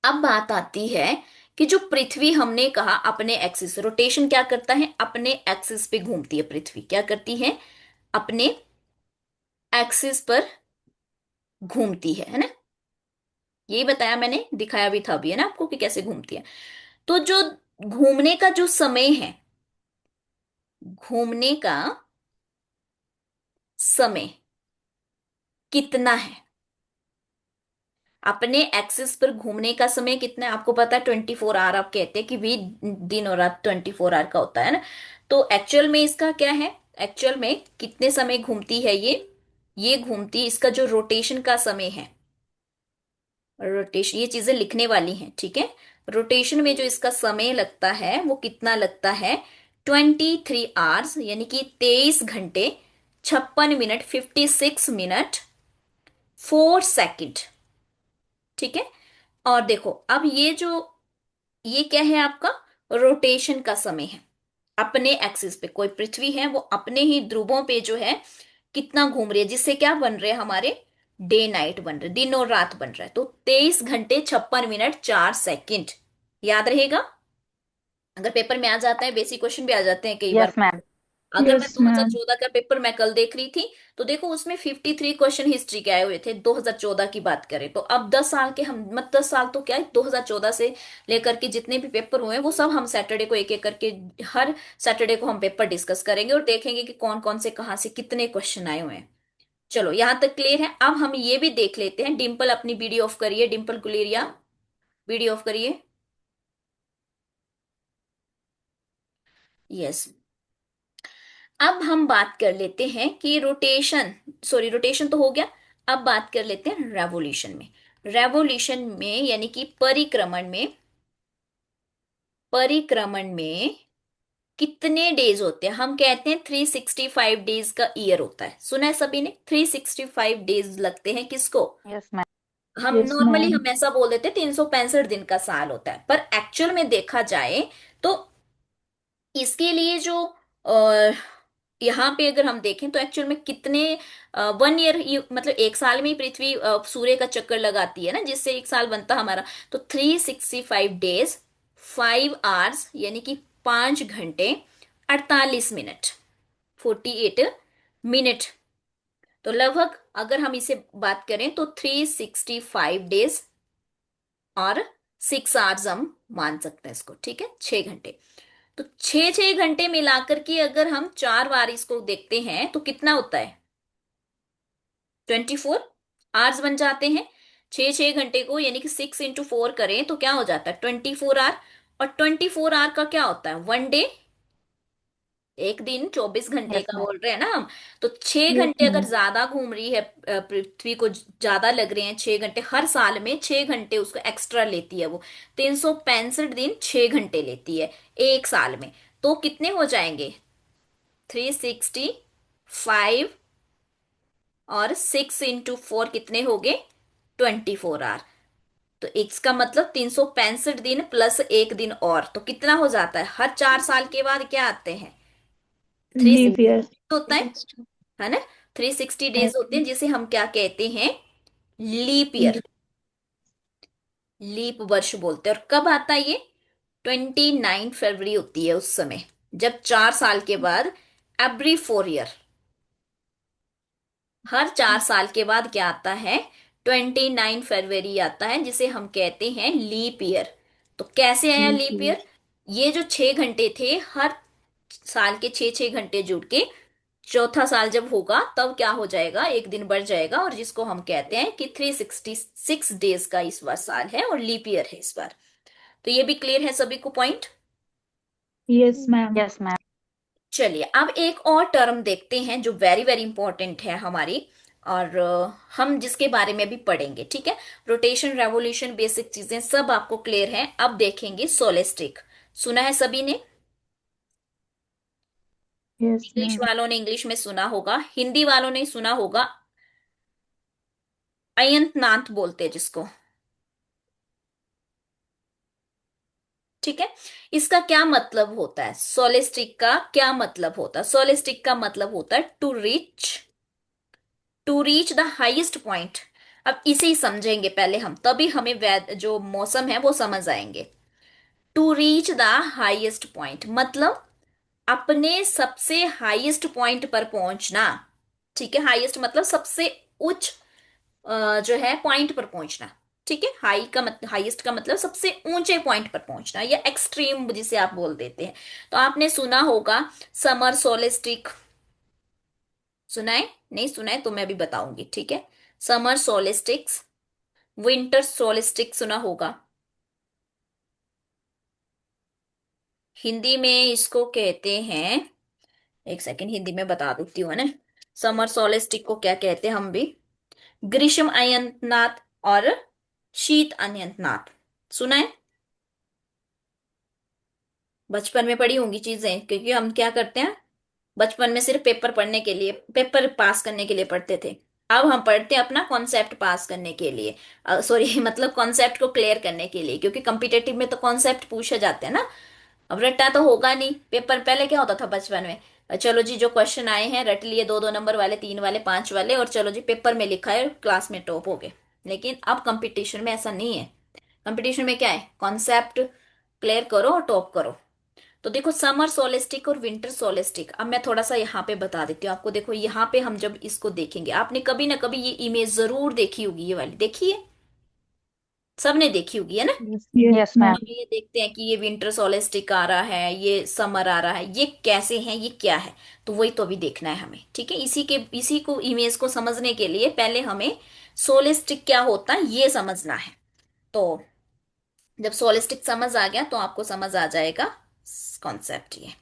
Speaker 1: अब बात आती है कि जो पृथ्वी हमने कहा अपने एक्सिस, रोटेशन क्या करता है? अपने एक्सिस पे घूमती है पृथ्वी। क्या करती है? अपने एक्सिस पर घूमती है ना? यही बताया मैंने, दिखाया भी था अभी, है ना आपको, कि कैसे घूमती है। तो जो घूमने का जो समय है, घूमने का समय कितना है? अपने एक्सिस पर घूमने का समय कितना है? आपको पता है 24 आवर, आप कहते हैं कि भी दिन और रात 24 आवर का होता है ना। तो एक्चुअल में इसका क्या है? एक्चुअल में कितने समय घूमती है ये घूमती, इसका जो रोटेशन का समय है, रोटेशन, ये चीजें लिखने वाली हैं, ठीक है। रोटेशन में जो इसका समय लगता है वो कितना लगता है? 23 आवर्स, यानी कि 23 घंटे 56 मिनट 56 मिनट 4 सेकंड। ठीक है। और देखो, अब ये क्या है? आपका रोटेशन का समय है। अपने एक्सिस पे कोई पृथ्वी है, वो अपने ही ध्रुवों पे जो है कितना घूम रही है, जिससे क्या बन रहे हैं हमारे? डे नाइट बन रहे, दिन और रात बन रहा है। तो 23 घंटे 56 मिनट 4 सेकंड। याद रहेगा? अगर पेपर में आ जाता है, बेसिक क्वेश्चन भी आ जाते हैं कई बार।
Speaker 2: Yes, ma'am.
Speaker 1: अगर मैं
Speaker 4: Yes, ma'am.
Speaker 1: 2014 का पेपर मैं कल देख रही थी, तो देखो उसमें 53 क्वेश्चन हिस्ट्री के आए हुए थे। 2014 की बात करें तो अब 10 साल के, हम मत 10 साल तो क्या है, 2014 से लेकर के जितने भी पेपर हुए हैं वो सब हम सैटरडे को एक एक करके, हर सैटरडे को हम पेपर डिस्कस करेंगे और देखेंगे कि कौन कौन से कहाँ से कितने क्वेश्चन आए हुए हैं। चलो, यहां तक क्लियर है। अब हम ये भी देख लेते हैं। डिम्पल अपनी वीडियो ऑफ करिए, डिम्पल गुलेरिया, वीडियो ऑफ करिए। यस। अब हम बात कर लेते हैं कि रोटेशन, सॉरी रोटेशन तो हो गया। अब बात कर लेते हैं रेवोल्यूशन में। रेवोल्यूशन में यानी कि परिक्रमण में, परिक्रमण में कितने डेज होते हैं? हम कहते हैं 365 डेज का ईयर होता है। सुना है सभी ने? 365 डेज लगते हैं किसको?
Speaker 2: Yes, ma'am.
Speaker 1: हम
Speaker 4: Yes,
Speaker 1: नॉर्मली
Speaker 4: ma'am.
Speaker 1: हम ऐसा बोल देते हैं 365 दिन का साल होता है, पर एक्चुअल में देखा जाए तो इसके लिए जो यहाँ पे अगर हम देखें तो एक्चुअल में कितने, 1 ईयर, मतलब एक साल में ही पृथ्वी सूर्य का चक्कर लगाती है ना, जिससे एक साल बनता हमारा। तो 365 डेज 5 आवर्स, यानी कि 5 घंटे 48 मिनट 48 मिनट। तो लगभग अगर हम इसे बात करें तो 365 डेज और 6 आवर्स हम मान सकते हैं इसको। ठीक है, 6 घंटे। तो 6 6 घंटे मिलाकर के अगर हम 4 बार इसको देखते हैं तो कितना होता है? 24 आवर्स बन जाते हैं। 6 6 घंटे को यानी कि 6 × 4 करें तो क्या हो जाता है? 24 आवर। और 24 आवर का क्या होता है? 1 डे, एक दिन 24 घंटे
Speaker 2: Yes,
Speaker 1: का
Speaker 2: ma'am.
Speaker 1: बोल रहे हैं ना हम। तो 6 घंटे अगर
Speaker 4: Yes,
Speaker 1: ज्यादा घूम रही है पृथ्वी को, ज्यादा लग रहे हैं 6 घंटे, हर साल में 6 घंटे उसको एक्स्ट्रा लेती है वो। 365 दिन 6 घंटे लेती है एक साल में। तो कितने हो जाएंगे? 365 और 6 × 4 कितने हो गए? 24 आवर। तो इसका मतलब 365 दिन प्लस एक दिन और, तो कितना हो जाता है? हर 4 साल के बाद क्या आते हैं? Three
Speaker 4: leave year.
Speaker 1: होता है ना? 360 डेज होते हैं, जिसे हम क्या कहते हैं? लीप ईयर, लीप वर्ष बोलते हैं। और कब आता है ये? 29 फरवरी होती है उस समय। जब 4 साल के बाद, एवरी 4 ईयर, हर 4 साल के बाद क्या आता है, 29 फरवरी आता है, जिसे हम कहते हैं लीप ईयर। तो कैसे आया
Speaker 3: लीप
Speaker 1: लीप ईयर?
Speaker 3: ईयर।
Speaker 1: ये जो 6 घंटे थे, हर साल के 6 6 घंटे जुड़ के चौथा साल जब होगा तब क्या हो जाएगा, एक दिन बढ़ जाएगा, और जिसको हम कहते हैं कि 366 डेज का इस बार साल है और लीप ईयर है इस बार। तो ये भी क्लियर है सभी को point?
Speaker 2: Yes ma'am. Yes ma'am.
Speaker 1: चलिए अब एक और टर्म देखते हैं जो वेरी वेरी इंपॉर्टेंट है हमारी, और हम जिसके बारे में भी पढ़ेंगे, ठीक है। रोटेशन, रेवोल्यूशन, बेसिक चीजें सब आपको क्लियर है। अब देखेंगे सोलेस्टिक। सुना है सभी ने?
Speaker 2: Yes
Speaker 1: English
Speaker 2: ma'am.
Speaker 1: वालों ने इंग्लिश में सुना होगा, हिंदी वालों ने सुना होगा अयंतनाथ बोलते हैं जिसको, ठीक है। इसका क्या मतलब होता है, सोलिस्टिक का क्या मतलब होता है? सोलिस्टिक का मतलब होता है to reach the highest point. अब इसे ही समझेंगे पहले हम, तभी हमें जो मौसम है वो समझ आएंगे। To reach the highest point मतलब अपने सबसे हाईएस्ट पॉइंट पर पहुंचना, ठीक है। हाईएस्ट मतलब सबसे उच्च जो है पॉइंट पर पहुंचना, ठीक है। हाईएस्ट का मतलब सबसे ऊंचे पॉइंट पर पहुंचना, या एक्सट्रीम जिसे आप बोल देते हैं। तो आपने सुना होगा समर सोलिस्टिक, सुना है? नहीं सुना है तो मैं भी बताऊंगी, ठीक है। समर सोलिस्टिक्स, विंटर सोलिस्टिक सुना होगा। हिंदी में इसको कहते हैं, एक सेकंड हिंदी में बता देती हूँ, है ना। समर सोलिस्टिक को क्या कहते हैं हम भी, ग्रीष्म अयननाथ और शीत अयननाथ। सुना है? बचपन में पढ़ी होंगी चीजें, क्योंकि हम क्या करते हैं, बचपन में सिर्फ पेपर पढ़ने के लिए, पेपर पास करने के लिए पढ़ते थे। अब हम पढ़ते हैं अपना कॉन्सेप्ट पास करने के लिए, सॉरी मतलब कॉन्सेप्ट को क्लियर करने के लिए, क्योंकि कॉम्पिटेटिव में तो कॉन्सेप्ट पूछे जाते हैं ना। अब रट्टा तो होगा नहीं, पेपर पहले क्या होता था बचपन में, चलो जी जो क्वेश्चन आए हैं रट लिए, 2 2 नंबर वाले, 3 वाले, 5 वाले, और चलो जी पेपर में लिखा है, क्लास में टॉप हो गए। लेकिन अब कंपटीशन में ऐसा नहीं है। कंपटीशन में क्या है, कॉन्सेप्ट क्लियर करो और टॉप करो। तो देखो समर सोलिस्टिक और विंटर सोलिस्टिक, अब मैं थोड़ा सा यहाँ पे बता देती हूँ आपको। देखो यहाँ पे हम जब इसको देखेंगे, आपने कभी ना कभी ये इमेज जरूर देखी होगी, ये वाली देखी है, सबने देखी होगी, है ना।
Speaker 2: Yes yes ma'am.
Speaker 1: हम ये देखते हैं कि ये विंटर सोलिस्टिक आ रहा है, ये समर आ रहा है, ये कैसे हैं, ये क्या है। तो वही तो अभी देखना है हमें, ठीक है। इसी को इमेज को समझने के लिए पहले हमें सोलिस्टिक क्या होता है ये समझना है। तो जब सोलिस्टिक समझ आ गया तो आपको समझ आ जाएगा कॉन्सेप्ट ये।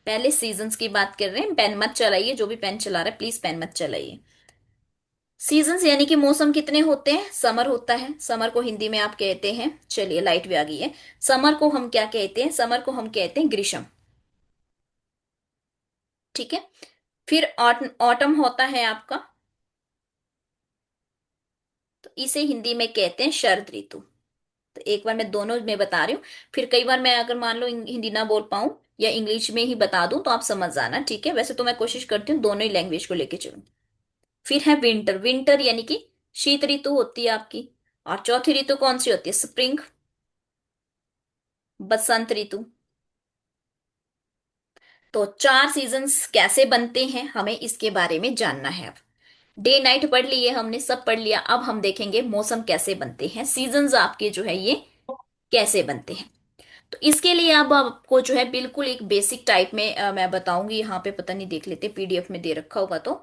Speaker 1: पहले सीजन्स की बात कर रहे हैं, पेन मत चलाइए, जो भी पेन चला रहा है प्लीज पेन मत चलाइए। सीजन्स यानी कि मौसम कितने होते हैं, समर होता है, समर को हिंदी में आप कहते हैं, चलिए लाइट भी आ गई है। समर को हम क्या कहते हैं, समर को हम कहते हैं ग्रीष्म, ठीक है। फिर ऑटम होता है आपका, तो इसे हिंदी में कहते हैं शरद ऋतु। तो एक बार मैं दोनों में बता रही हूँ, फिर कई बार मैं अगर मान लो हिंदी ना बोल पाऊं या इंग्लिश में ही बता दूं तो आप समझ आना, ठीक है। वैसे तो मैं कोशिश करती हूँ दोनों ही लैंग्वेज को लेके चलूं। फिर है विंटर, विंटर यानी कि शीत ऋतु होती है आपकी। और चौथी ऋतु कौन सी होती है, स्प्रिंग, बसंत ऋतु। तो 4 सीजन्स कैसे बनते हैं हमें इसके बारे में जानना है अब। डे नाइट पढ़ लिए हमने, सब पढ़ लिया, अब हम देखेंगे मौसम कैसे बनते हैं, सीजन्स आपके जो है ये कैसे बनते हैं। तो इसके लिए अब आपको जो है बिल्कुल एक बेसिक टाइप में मैं बताऊंगी। यहाँ पे पता नहीं, देख लेते पीडीएफ में दे रखा होगा तो,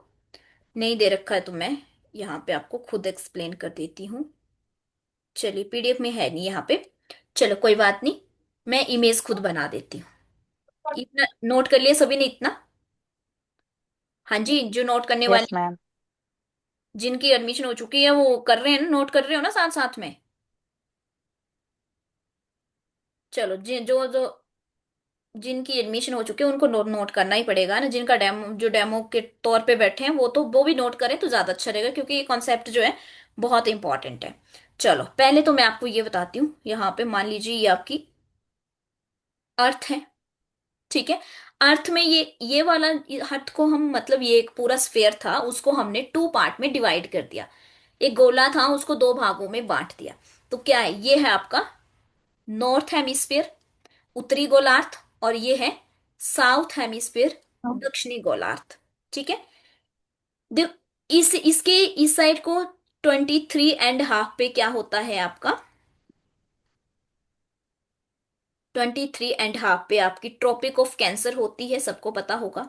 Speaker 1: नहीं दे रखा है तो मैं यहाँ पे आपको खुद एक्सप्लेन कर देती हूँ। चलिए पीडीएफ में है नहीं यहाँ पे, चलो कोई बात नहीं, मैं इमेज खुद बना देती हूँ। इतना नोट कर लिया सभी ने इतना? हाँ जी, जो नोट करने
Speaker 2: यस
Speaker 1: वाले,
Speaker 2: मैम।
Speaker 1: जिनकी एडमिशन हो चुकी है वो कर रहे हैं ना, नोट कर रहे हो ना साथ साथ में? चलो जो जो जिनकी एडमिशन हो चुकी है उनको नोट करना ही पड़ेगा ना, जिनका डेमो के तौर पे बैठे हैं वो भी नोट करें तो ज्यादा अच्छा रहेगा, क्योंकि ये कॉन्सेप्ट जो है बहुत इंपॉर्टेंट है। चलो पहले तो मैं आपको ये बताती हूँ, यहाँ पे मान लीजिए ये आपकी अर्थ है, ठीक है। अर्थ में ये वाला अर्थ को हम मतलब ये एक पूरा स्फेयर था, उसको हमने 2 पार्ट में डिवाइड कर दिया। एक गोला था उसको 2 भागों में बांट दिया। तो क्या है, ये है आपका नॉर्थ हेमिस्फेयर, उत्तरी गोलार्ध, और ये है साउथ हेमिस्फीयर, दक्षिणी गोलार्ध। ठीक है। देख, इसके इस साइड को 23.5 पे क्या होता है आपका, 23.5 पे आपकी ट्रॉपिक ऑफ कैंसर होती है, सबको पता होगा,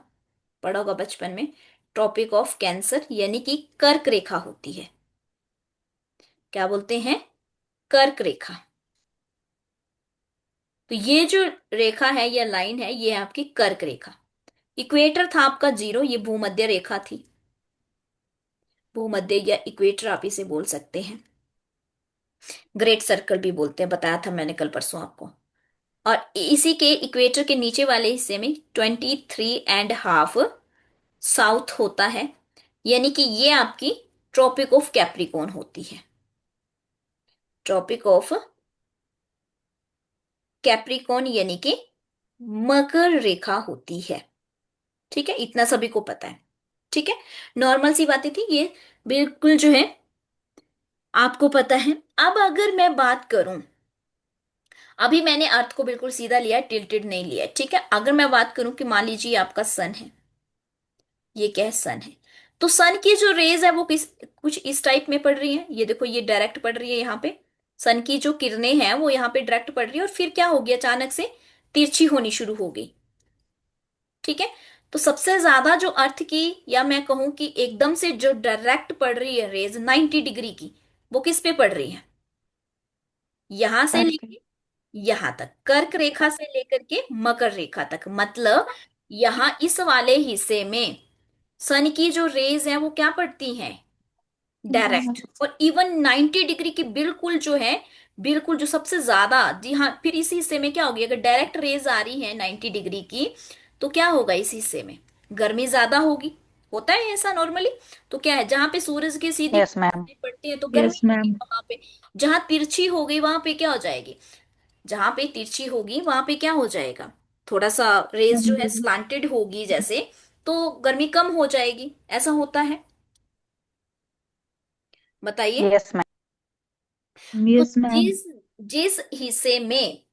Speaker 1: पढ़ा होगा बचपन में। ट्रॉपिक ऑफ कैंसर यानी कि कर्क रेखा होती है। क्या बोलते हैं, कर्क रेखा। तो ये जो रेखा है या लाइन है, ये है आपकी कर्क रेखा। इक्वेटर था आपका 0, ये भूमध्य रेखा थी। भूमध्य या इक्वेटर आप इसे बोल सकते हैं। ग्रेट सर्कल भी बोलते हैं, बताया था मैंने कल परसों आपको। और इसी के इक्वेटर के नीचे वाले हिस्से में 23.5 साउथ होता है, यानी कि ये आपकी ट्रॉपिक ऑफ कैप्रिकॉर्न होती है। ट्रॉपिक ऑफ कैप्रिकॉर्न यानी कि मकर रेखा होती है। ठीक है, इतना सभी को पता है। ठीक है, नॉर्मल सी बातें थी ये, बिल्कुल जो है आपको पता है। अब अगर मैं बात करूं, अभी मैंने अर्थ को बिल्कुल सीधा लिया, टिल्टेड नहीं लिया। ठीक है, अगर मैं बात करूं कि मान लीजिए आपका सन है, ये क्या है, सन है, तो सन की जो रेज है वो किस कुछ इस टाइप में पड़ रही है। ये देखो, ये डायरेक्ट पड़ रही है यहाँ पे, सन की जो किरणें हैं वो यहाँ पे डायरेक्ट पड़ रही है, और फिर क्या हो गया, अचानक से तिरछी होनी शुरू हो गई। ठीक है, तो सबसे ज्यादा जो अर्थ की, या मैं कहूं कि एकदम से जो डायरेक्ट पड़ रही है रेज 90 डिग्री की, वो किस पे पड़ रही है, यहां से
Speaker 2: करके।
Speaker 1: लेके यहां तक, कर्क रेखा से लेकर के मकर रेखा तक। मतलब यहां इस वाले हिस्से में सन की जो रेज है वो क्या पड़ती हैं, डायरेक्ट। और इवन 90 डिग्री की बिल्कुल जो है, बिल्कुल जो सबसे ज्यादा, जी हाँ, फिर इस हिस्से में क्या होगी, अगर डायरेक्ट रेज आ रही है 90 डिग्री की, तो क्या होगा इस हिस्से में, गर्मी ज्यादा होगी। होता है ऐसा नॉर्मली। तो क्या है, जहां पे सूरज की सीधी
Speaker 2: यस मैम।
Speaker 1: किरणें पड़ती है तो गर्मी
Speaker 2: यस
Speaker 1: होगी
Speaker 2: मैम।
Speaker 1: वहां पे। जहां तिरछी हो गई वहां पे क्या हो जाएगी, जहां पे तिरछी होगी वहां पे क्या हो जाएगा, थोड़ा सा रेज जो है स्लांटेड होगी जैसे, तो गर्मी कम हो जाएगी। ऐसा होता है, बताइए।
Speaker 2: Yes ma'am.
Speaker 1: तो
Speaker 2: यस मैम।
Speaker 1: जिस जिस हिस्से में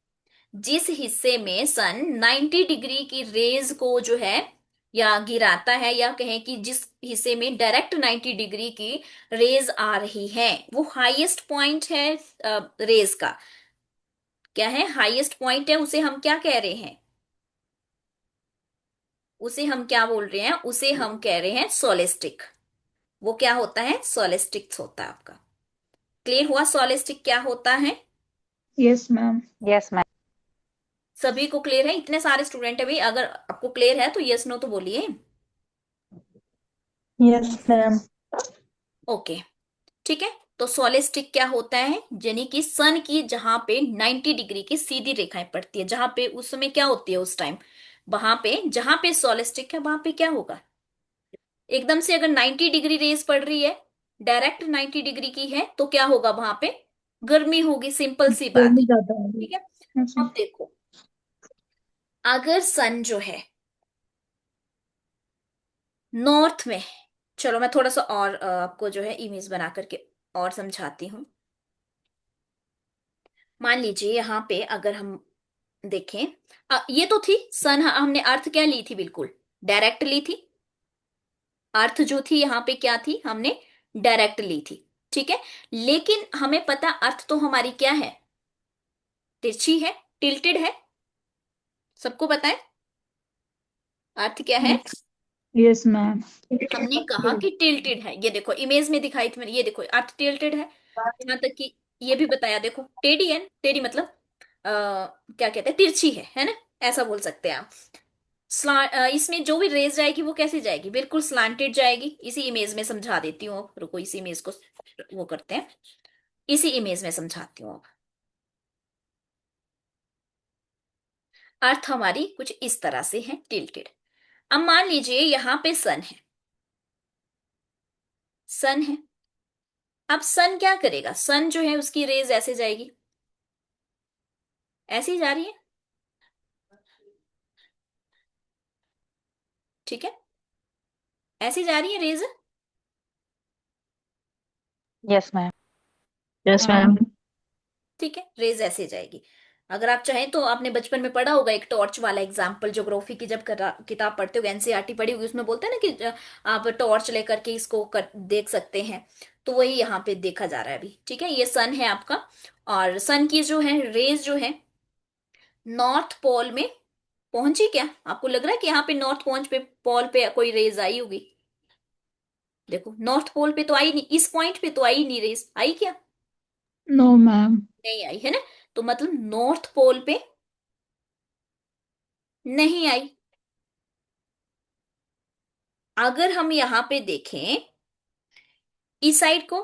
Speaker 1: जिस हिस्से में सन 90 डिग्री की रेज को जो है या गिराता है, या कहें कि जिस हिस्से में डायरेक्ट 90 डिग्री की रेज आ रही है, वो हाईएस्ट पॉइंट है रेज का। क्या है, हाईएस्ट पॉइंट है, उसे हम क्या कह रहे हैं, उसे हम क्या बोल रहे हैं, उसे हम कह रहे हैं सोलेस्टिक। वो क्या होता है, सोलेस्टिक होता है आपका। क्लियर हुआ सोलेस्टिक क्या होता है,
Speaker 2: यस मैम। Yes ma'am.
Speaker 1: सभी को क्लियर है, इतने सारे स्टूडेंट है भाई, अगर आपको क्लियर है तो यस नो तो बोलिए।
Speaker 2: Yes ma'am.
Speaker 1: ओके, ठीक है। तो सोलेस्टिक क्या होता है, यानी कि सन की जहां पे 90 डिग्री की सीधी रेखाएं पड़ती है, जहां पे उस समय क्या होती है उस टाइम, वहां पे जहां पे सोलेस्टिक है वहां पे क्या होगा, एकदम से अगर 90 डिग्री रेज पड़ रही है, डायरेक्ट 90 डिग्री की है, तो क्या होगा वहां पे, गर्मी होगी, सिंपल सी बात
Speaker 2: गर्मी
Speaker 1: है।
Speaker 2: ज्यादा होगी।
Speaker 1: ठीक है,
Speaker 2: यस मैम।
Speaker 1: अब देखो, अगर सन जो है नॉर्थ में, चलो मैं थोड़ा सा और आपको जो है इमेज बना करके और समझाती हूँ। मान लीजिए यहाँ पे अगर हम देखें, ये तो थी सन, हमने अर्थ क्या ली थी, बिल्कुल डायरेक्ट ली थी। अर्थ जो थी यहाँ पे क्या थी, हमने डायरेक्ट ली थी। ठीक है, लेकिन हमें पता अर्थ तो हमारी क्या है, तिरछी है, टिल्टेड है, सबको पता है अर्थ क्या है।
Speaker 2: Yes ma'am.
Speaker 1: हमने कहा कि टिल्टेड है, ये देखो इमेज में दिखाई थी मैंने, ये देखो अर्थ टिल्टेड है। यहाँ तक कि ये भी बताया, देखो टेढ़ी है, टेढ़ी मतलब क्या कहते हैं, तिरछी है ना, ऐसा बोल सकते हैं आप। इसमें जो भी रेज जाएगी वो कैसे जाएगी, बिल्कुल स्लांटेड जाएगी। इसी इमेज में समझा देती हूँ, रुको इसी इमेज को वो करते हैं, इसी इमेज में समझाती हूँ अब। अर्थ हमारी कुछ इस तरह से है, टिल्टेड। अब मान लीजिए यहाँ पे सन है, सन है। अब सन क्या करेगा, सन जो है उसकी रेज ऐसे जाएगी, ऐसे ही जा रही है। ठीक है, ऐसे जा रही है रेज।
Speaker 2: Yes ma'am.
Speaker 3: यस
Speaker 2: हाँ।
Speaker 3: मैम।
Speaker 1: ठीक है, रेज ऐसे जाएगी। अगर आप चाहें तो आपने बचपन में पढ़ा होगा एक टॉर्च वाला एग्जाम्पल, ज्योग्राफी की जब किताब पढ़ते हो, एनसीईआरटी पढ़ी होगी, उसमें बोलते हैं ना कि आप टॉर्च लेकर के इसको देख सकते हैं। तो वही यहाँ पे देखा जा रहा है अभी। ठीक है, ये सन है आपका, और सन की जो है रेज जो है नॉर्थ पोल में पहुंची क्या? आपको लग रहा है कि यहाँ पे नॉर्थ पहुंच पे पोल पे कोई रेज आई होगी? देखो नॉर्थ पोल पे तो आई नहीं, इस पॉइंट पे तो आई नहीं, रेज आई क्या?
Speaker 2: No ma'am.
Speaker 1: नहीं आई है ना। तो मतलब नॉर्थ पोल पे नहीं आई। अगर हम यहां पे देखें इस साइड को,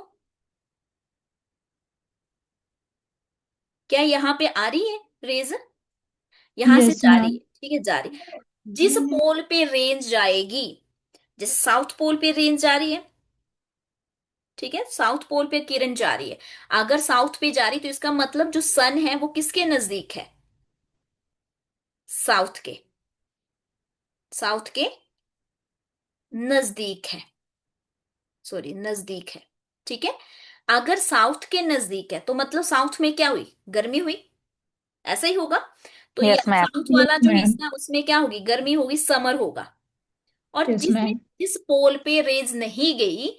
Speaker 1: क्या यहां पे आ रही है रेज? यहां से
Speaker 2: यस
Speaker 1: जा रही
Speaker 2: मैम।
Speaker 1: है, ठीक है, जा रही है। जिस पोल पे रेंज जाएगी, जैसे साउथ पोल पे रेंज जा रही है, ठीक है, साउथ पोल पे किरण जा रही है। अगर साउथ पे जा रही तो इसका मतलब जो सन है वो किसके नजदीक है? साउथ के, साउथ के नजदीक है, सॉरी नजदीक है। ठीक है, अगर साउथ के नजदीक है तो मतलब साउथ में क्या हुई? गर्मी हुई, ऐसा ही होगा। तो ये
Speaker 3: यस मैम।
Speaker 1: साउथ
Speaker 2: यस
Speaker 1: वाला जो
Speaker 2: मैम।
Speaker 1: हिस्सा है उसमें क्या होगी? गर्मी होगी, समर होगा। और
Speaker 2: यस
Speaker 1: जिसमें
Speaker 2: मैम।
Speaker 1: जिस पोल पे रेज नहीं गई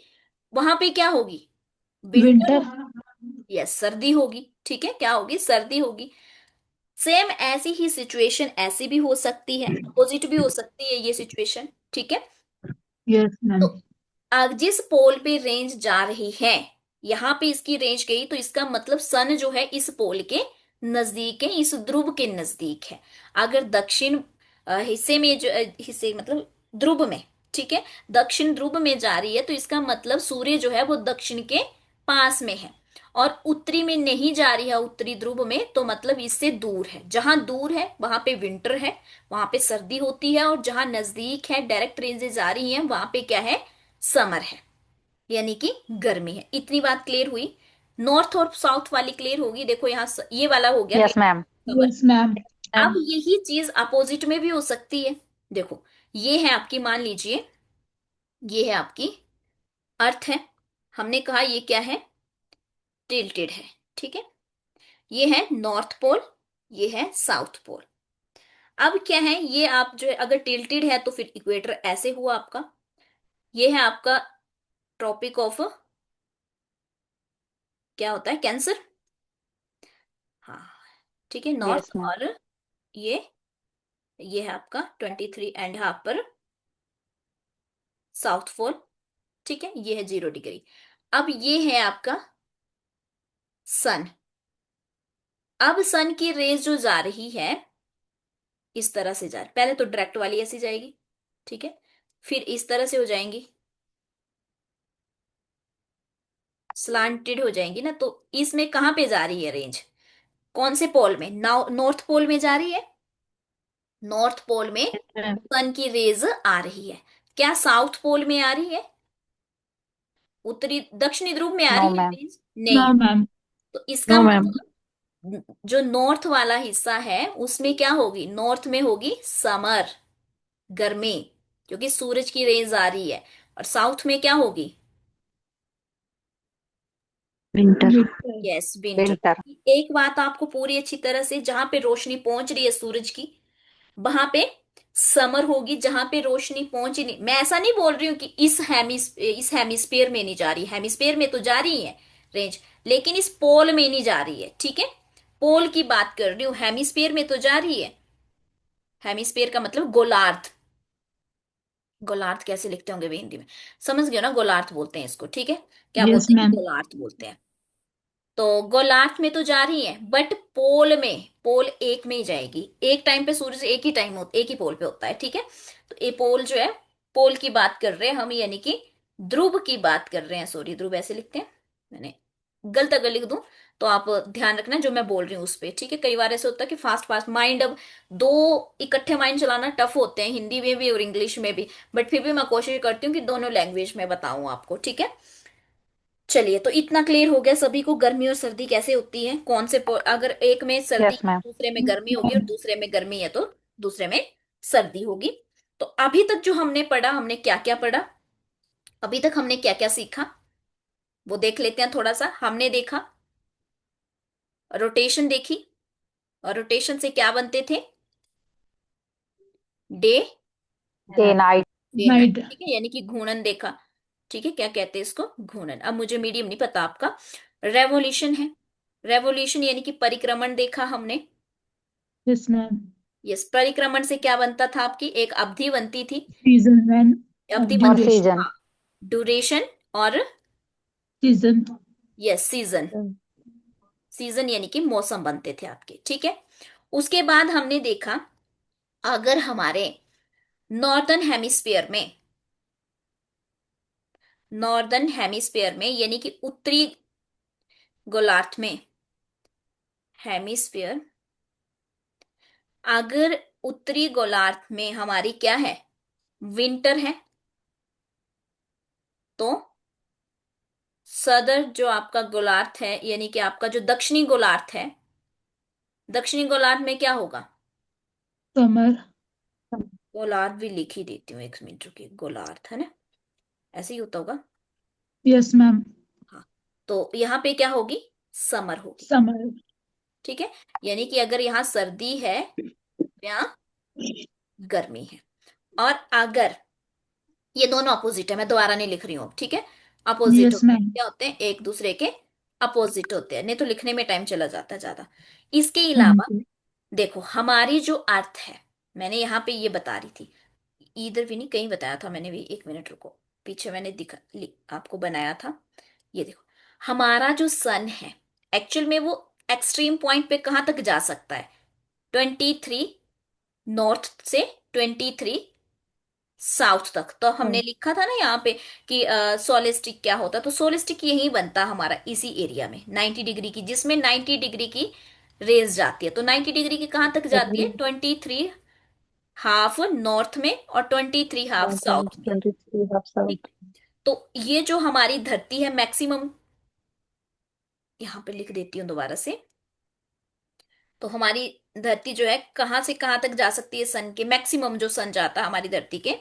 Speaker 1: वहां पे क्या होगी? Winter
Speaker 2: winter.
Speaker 1: होगी। यस, सर्दी होगी। ठीक है, क्या होगी? सर्दी होगी। सेम ऐसी ही सिचुएशन ऐसी भी हो सकती है, अपोजिट भी हो सकती है ये सिचुएशन। ठीक है,
Speaker 2: यस
Speaker 1: तो
Speaker 2: मैम।
Speaker 1: अब जिस पोल पे रेंज जा रही है, यहां पे इसकी रेंज गई तो इसका मतलब सन जो है इस पोल के नजदीक है, इस ध्रुव के नजदीक है। अगर दक्षिण हिस्से में जो हिस्से मतलब ध्रुव में, ठीक है, दक्षिण ध्रुव में जा रही है तो इसका मतलब सूर्य जो है वो दक्षिण के पास में है। और उत्तरी में नहीं जा रही है, उत्तरी ध्रुव में, तो मतलब इससे दूर है। जहां दूर है वहां पे विंटर है, वहां पे सर्दी होती है, और जहां नजदीक है डायरेक्ट रेंजेस आ रही हैं वहां पे क्या है? समर है, यानी कि गर्मी है। इतनी बात क्लियर हुई? नॉर्थ और साउथ वाली क्लियर होगी। देखो यहाँ ये वाला हो गया
Speaker 3: yes ma'am.
Speaker 1: Cover.
Speaker 2: Yes ma'am.
Speaker 1: अब यही चीज अपोजिट में भी हो सकती है। देखो ये है आपकी, मान लीजिए ये है आपकी अर्थ है, हमने कहा ये क्या है? टिल्टेड है। ठीक है, ये है नॉर्थ पोल, ये है साउथ पोल। अब क्या है, ये आप जो है अगर टिल्टेड है तो फिर इक्वेटर ऐसे हुआ आपका। ये है आपका ट्रॉपिक ऑफ, क्या होता है, कैंसर। हाँ, ठीक है,
Speaker 3: यस
Speaker 1: नॉर्थ।
Speaker 3: मैम।
Speaker 1: और ये ये है आपका 23.5 पर साउथ पोल। ठीक है, ये है 0 डिग्री। अब ये है आपका सन। अब सन की रेज जो जा रही है इस तरह से जा रही, पहले तो डायरेक्ट वाली ऐसी जाएगी, ठीक है, फिर इस तरह से हो जाएंगी, स्लांटेड हो जाएंगी ना। तो इसमें कहां पे जा रही है रेंज? कौन से पोल में? नॉर्थ पोल में जा रही है। नॉर्थ पोल में
Speaker 3: मैम।
Speaker 1: सन की रेज आ रही है। क्या साउथ पोल में आ रही है? उत्तरी दक्षिणी ध्रुव में आ
Speaker 3: नो
Speaker 1: रही है
Speaker 3: मैम।
Speaker 1: रेंज?
Speaker 2: नो
Speaker 1: नहीं।
Speaker 2: मैम।
Speaker 1: तो इसका
Speaker 3: नो मैम।
Speaker 1: मतलब जो नॉर्थ वाला हिस्सा है उसमें क्या होगी? नॉर्थ में होगी समर, गर्मी, क्योंकि सूरज की रेज आ रही है। और साउथ में क्या होगी?
Speaker 3: Winter.
Speaker 2: Winter.
Speaker 1: Yes, winter.
Speaker 3: Winter.
Speaker 1: एक बात आपको पूरी अच्छी तरह से, जहां पे रोशनी पहुंच रही है सूरज की वहां पे समर होगी, जहां पे रोशनी पहुंच ही नहीं। मैं ऐसा नहीं बोल रही हूँ कि इस हेमिस्फेयर में नहीं जा रही, हेमिस्फेयर में तो जा रही है रेंज, लेकिन इस पोल में नहीं जा रही है। ठीक है, पोल की बात कर रही हूँ, हेमिस्फेयर में तो जा रही है। हेमिस्फेयर का मतलब गोलार्ध। गोलार्ध कैसे लिखते होंगे वे हिंदी में? समझ गए ना, गोलार्ध बोलते हैं इसको। ठीक है, क्या
Speaker 2: यस
Speaker 1: बोलते हैं?
Speaker 2: मैम।
Speaker 1: गोलार्ध बोलते हैं। तो गोलार्ध में तो जा रही है, बट पोल में, पोल एक में ही जाएगी। एक टाइम पे सूरज एक ही टाइम होता, एक ही पोल पे होता है। ठीक है, तो ये पोल जो है, पोल की बात कर रहे हैं हम, यानी कि ध्रुव की बात कर रहे हैं। सॉरी, ध्रुव ऐसे लिखते हैं, मैंने गलत अगर लिख दूं तो आप ध्यान रखना जो मैं बोल रही हूँ उस पे। ठीक है, कई बार ऐसे होता है कि फास्ट फास्ट माइंड, अब दो इकट्ठे माइंड चलाना टफ होते हैं, हिंदी में भी और इंग्लिश में भी। बट फिर भी मैं कोशिश करती हूँ कि दोनों लैंग्वेज में बताऊं आपको। ठीक है, चलिए, तो इतना क्लियर हो गया सभी को गर्मी और सर्दी कैसे होती है, कौन से अगर एक में सर्दी
Speaker 3: यस
Speaker 1: है
Speaker 3: मैम।
Speaker 1: दूसरे में गर्मी होगी, और दूसरे में गर्मी है तो दूसरे में सर्दी होगी। तो अभी तक जो हमने पढ़ा, हमने क्या क्या पढ़ा, अभी तक हमने क्या क्या सीखा वो देख लेते हैं थोड़ा सा। हमने देखा रोटेशन देखी, और रोटेशन से क्या बनते थे? Day,
Speaker 4: day night.
Speaker 1: Day night,
Speaker 2: night.
Speaker 1: ठीक है, यानी कि घूर्णन देखा। ठीक है, क्या कहते हैं इसको? घूर्णन। अब मुझे मीडियम नहीं पता आपका। रेवोल्यूशन है, रेवोल्यूशन यानी कि परिक्रमण देखा हमने।
Speaker 2: Yes ma'am.
Speaker 1: यस, परिक्रमण से क्या बनता था? आपकी एक अवधि बनती थी।
Speaker 2: Season ma'am. ऑफ
Speaker 1: अवधि
Speaker 4: और
Speaker 1: बनती थी,
Speaker 2: ड्यूरेशन।
Speaker 4: सीजन।
Speaker 1: हाँ, ड्यूरेशन और
Speaker 2: सीजन।
Speaker 1: Yes season. सीजन यानी कि मौसम बनते थे आपके, ठीक है। उसके बाद हमने देखा, अगर हमारे नॉर्दर्न हेमिस्फीयर में, नॉर्दर्न हेमिस्फीयर में यानी कि उत्तरी गोलार्ध में, हेमिस्फीयर, अगर उत्तरी गोलार्ध में हमारी क्या है? विंटर है, तो सदर जो आपका गोलार्ध है, यानी कि आपका जो दक्षिणी गोलार्ध है, दक्षिणी गोलार्ध में क्या होगा?
Speaker 2: समर।
Speaker 1: गोलार्ध भी लिख ही देती हूँ, एक मिनट रुकिए, गोलार्ध है ना, ऐसे ही होता होगा।
Speaker 2: Yes ma'am.
Speaker 1: हाँ, तो यहाँ पे क्या होगी? समर होगी,
Speaker 2: समर।
Speaker 1: ठीक है। यानी कि अगर यहाँ सर्दी है, यहाँ गर्मी है। और अगर ये दोनों अपोजिट है, मैं दोबारा नहीं लिख रही हूँ अब, ठीक है। अपोजिट
Speaker 2: यस
Speaker 1: होते हैं,
Speaker 2: मैम।
Speaker 1: क्या होते हैं? एक दूसरे के अपोजिट होते हैं, नहीं तो लिखने में टाइम चला जाता है ज्यादा। इसके
Speaker 2: हाँ
Speaker 1: अलावा
Speaker 2: जी।
Speaker 1: देखो, हमारी जो अर्थ है, मैंने यहाँ पे ये बता रही थी, इधर भी नहीं, कहीं बताया था मैंने भी, एक मिनट रुको, पीछे मैंने आपको बनाया था। ये देखो, हमारा जो सन है, एक्चुअल में वो एक्सट्रीम पॉइंट पे कहाँ तक जा सकता है? 23 नॉर्थ से 23 साउथ तक। तो हमने लिखा था ना यहाँ पे कि सोलिस्टिक क्या होता, तो सोलिस्टिक यही बनता हमारा इसी एरिया में, 90 डिग्री की, जिसमें 90 डिग्री की रेज जाती है। तो 90 डिग्री की कहाँ तक जाती है? 23 हाफ नॉर्थ में और 23 हाफ साउथ में,
Speaker 4: 23 हाफ
Speaker 1: ठीक
Speaker 4: साउथ।
Speaker 1: है। तो ये जो हमारी धरती है मैक्सिमम, यहाँ पे लिख देती हूँ दोबारा से, तो हमारी धरती जो है कहाँ से कहाँ तक जा सकती है? सन के मैक्सिमम जो सन जाता है हमारी धरती के,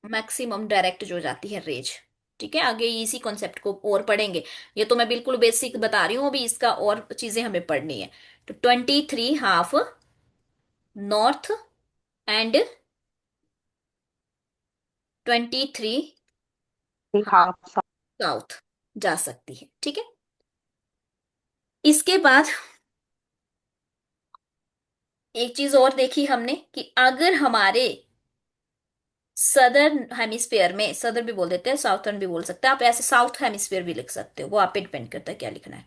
Speaker 1: मैक्सिमम डायरेक्ट जो जाती है रेज, ठीक है। आगे इसी कॉन्सेप्ट को और पढ़ेंगे, ये तो मैं बिल्कुल बेसिक बता रही हूँ, अभी इसका और चीजें हमें पढ़नी है। तो 23 half north and 23 half
Speaker 4: half south.
Speaker 1: South जा सकती है, ठीक है। इसके बाद एक चीज और देखी हमने कि अगर हमारे सदर्न हेमिस्फेयर में, सदर भी बोल देते हैं, साउथर्न भी बोल सकते हैं आप, ऐसे साउथ हेमिस्फेयर भी लिख सकते हो, वो आप पे डिपेंड करता है क्या लिखना है।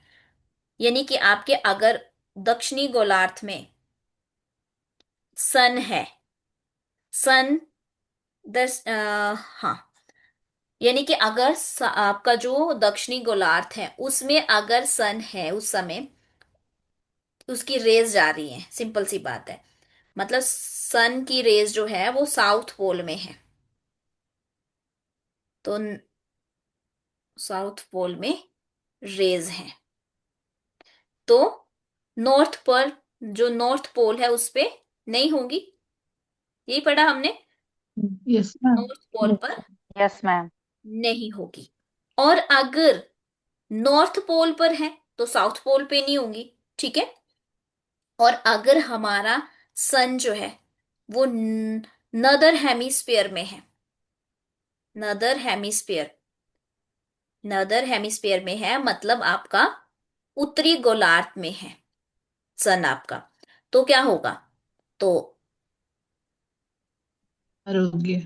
Speaker 1: यानी कि आपके अगर दक्षिणी गोलार्ध में सन है, सन हाँ, यानी कि अगर आपका जो दक्षिणी गोलार्ध है उसमें अगर सन है उस समय, उसकी रेज जा रही है, सिंपल सी बात है, मतलब सन की रेज जो है वो साउथ पोल में है, तो साउथ पोल में रेज है, तो नॉर्थ पर, जो नॉर्थ पोल है उस पे नहीं होंगी, यही पढ़ा हमने,
Speaker 2: यस मैम।
Speaker 1: नॉर्थ पोल पर
Speaker 4: यस मैम।
Speaker 1: नहीं होगी। और अगर नॉर्थ पोल पर है तो साउथ पोल पे नहीं होंगी, ठीक है। और अगर हमारा सन जो है वो नदर हेमिस्फीयर में है, नदर हेमिस्फीयर, नदर हेमिस्फीयर में है, मतलब आपका उत्तरी गोलार्ध में है सन आपका, तो क्या होगा? तो
Speaker 2: आरोग्य।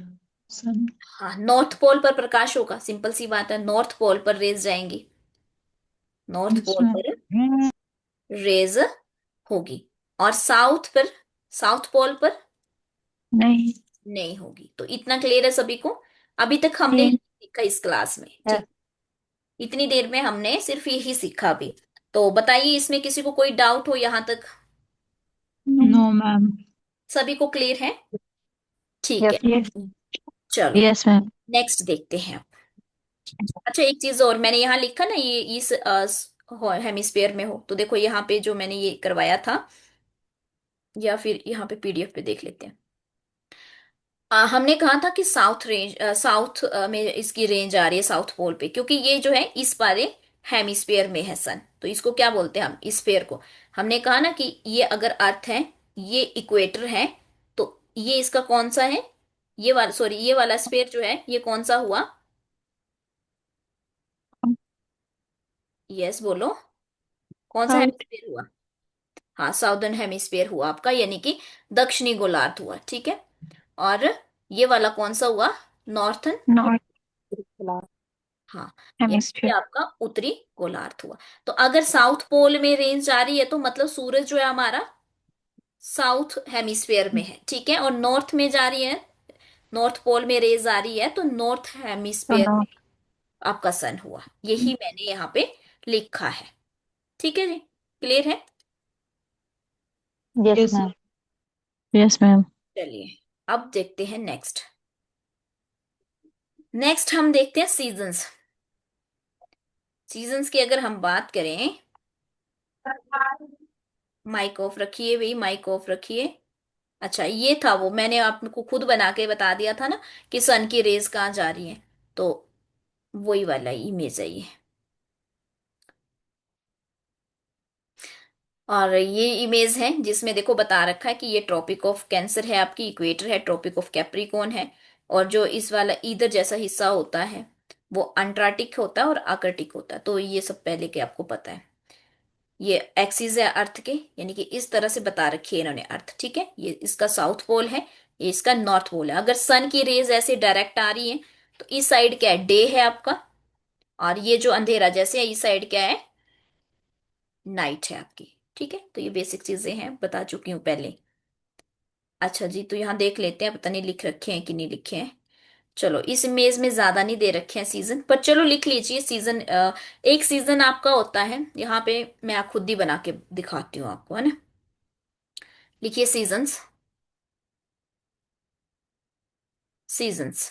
Speaker 2: सन।
Speaker 1: हाँ, नॉर्थ पोल पर प्रकाश होगा, सिंपल सी बात है, नॉर्थ पोल पर रेज जाएंगी, नॉर्थ
Speaker 2: यस
Speaker 1: पोल
Speaker 2: मैम।
Speaker 1: पर रेज होगी। और साउथ पर, साउथ पोल पर
Speaker 2: नहीं।
Speaker 1: नहीं होगी। तो इतना क्लियर है सभी को? अभी तक हमने
Speaker 2: ये।
Speaker 1: यही सीखा इस क्लास में, ठीक। इतनी देर में हमने सिर्फ यही सीखा अभी। तो बताइए, इसमें किसी को कोई डाउट हो यहाँ तक?
Speaker 2: No ma'am.
Speaker 1: सभी को क्लियर है? ठीक है,
Speaker 4: यस।
Speaker 2: यस।
Speaker 1: चलो
Speaker 2: यस मैम।
Speaker 1: नेक्स्ट देखते हैं अब। अच्छा, एक चीज और, मैंने यहाँ लिखा ना, ये इस हेमिस्फेयर में हो, तो देखो यहाँ पे जो मैंने ये करवाया था, या फिर यहाँ पे पीडीएफ पे देख लेते हैं। हमने कहा था कि साउथ रेंज, साउथ में इसकी रेंज आ रही है साउथ पोल पे, क्योंकि ये जो है इस पारे हेमिस्फेयर में है सन, तो इसको क्या बोलते हैं हम, स्फेयर को। हमने कहा ना कि ये अगर अर्थ है, ये इक्वेटर है, तो ये इसका कौन सा है, ये वाला, सॉरी, ये वाला स्फेयर जो है ये कौन सा हुआ? यस बोलो, कौन सा
Speaker 2: साउथ।
Speaker 1: हेमिस्फेयर हुआ? हाँ, साउदर्न हेमिस्फेयर हुआ आपका, यानी कि दक्षिणी गोलार्ध हुआ, ठीक है। और ये वाला कौन सा हुआ? नॉर्थन।
Speaker 2: नॉर्थ
Speaker 1: हाँ, यानी कि
Speaker 2: हेमिस्फीयर।
Speaker 1: आपका उत्तरी गोलार्ध हुआ। तो अगर साउथ पोल में रेंज जा रही है तो मतलब सूरज जो है हमारा साउथ हेमिस्फेयर में है, ठीक है। और नॉर्थ में जा रही है, नॉर्थ पोल में रेज आ रही है, तो नॉर्थ
Speaker 2: तो
Speaker 1: हेमिस्फेयर में
Speaker 2: नॉर्थ।
Speaker 1: आपका सन हुआ। यही मैंने यहाँ पे लिखा है, ठीक है जी, क्लियर है?
Speaker 4: Yes
Speaker 2: yes.
Speaker 4: Ma'am.
Speaker 2: Yes ma'am.
Speaker 1: चलिए, अब देखते हैं नेक्स्ट। नेक्स्ट हम देखते हैं सीजन्स। सीजन्स की अगर हम बात करें, माइक ऑफ रखिए भाई, माइक ऑफ रखिए। अच्छा, ये था वो, मैंने आपको खुद बना के बता दिया था ना कि सन की रेज कहाँ जा रही है, तो वही वाला इमेज है ये। और ये इमेज है जिसमें देखो बता रखा है कि ये ट्रॉपिक ऑफ कैंसर है, आपकी इक्वेटर है, ट्रॉपिक ऑफ कैप्रिकॉर्न है। और जो इस वाला इधर जैसा हिस्सा होता है वो अंटार्कटिक होता है और आर्कटिक होता है, तो ये सब पहले के आपको पता है। ये एक्सिस है अर्थ के, यानी कि इस तरह से बता रखी है इन्होंने अर्थ, ठीक है। ये इसका साउथ पोल है, ये इसका नॉर्थ पोल है। अगर सन की रेज ऐसे डायरेक्ट आ रही है तो इस साइड क्या है, डे है आपका, और ये जो अंधेरा जैसे है इस साइड क्या है, नाइट है आपकी, ठीक है। तो ये बेसिक चीजें हैं, बता चुकी हूँ पहले। अच्छा जी, तो यहाँ देख लेते हैं, पता नहीं लिख रखे हैं कि नहीं लिखे हैं। चलो, इस इमेज में ज्यादा नहीं दे रखे हैं सीजन, पर चलो लिख लीजिए सीजन। एक सीजन आपका होता है, यहाँ पे मैं खुद ही बना के दिखाती हूँ आपको, है ना। लिखिए सीजन्स। सीजन्स,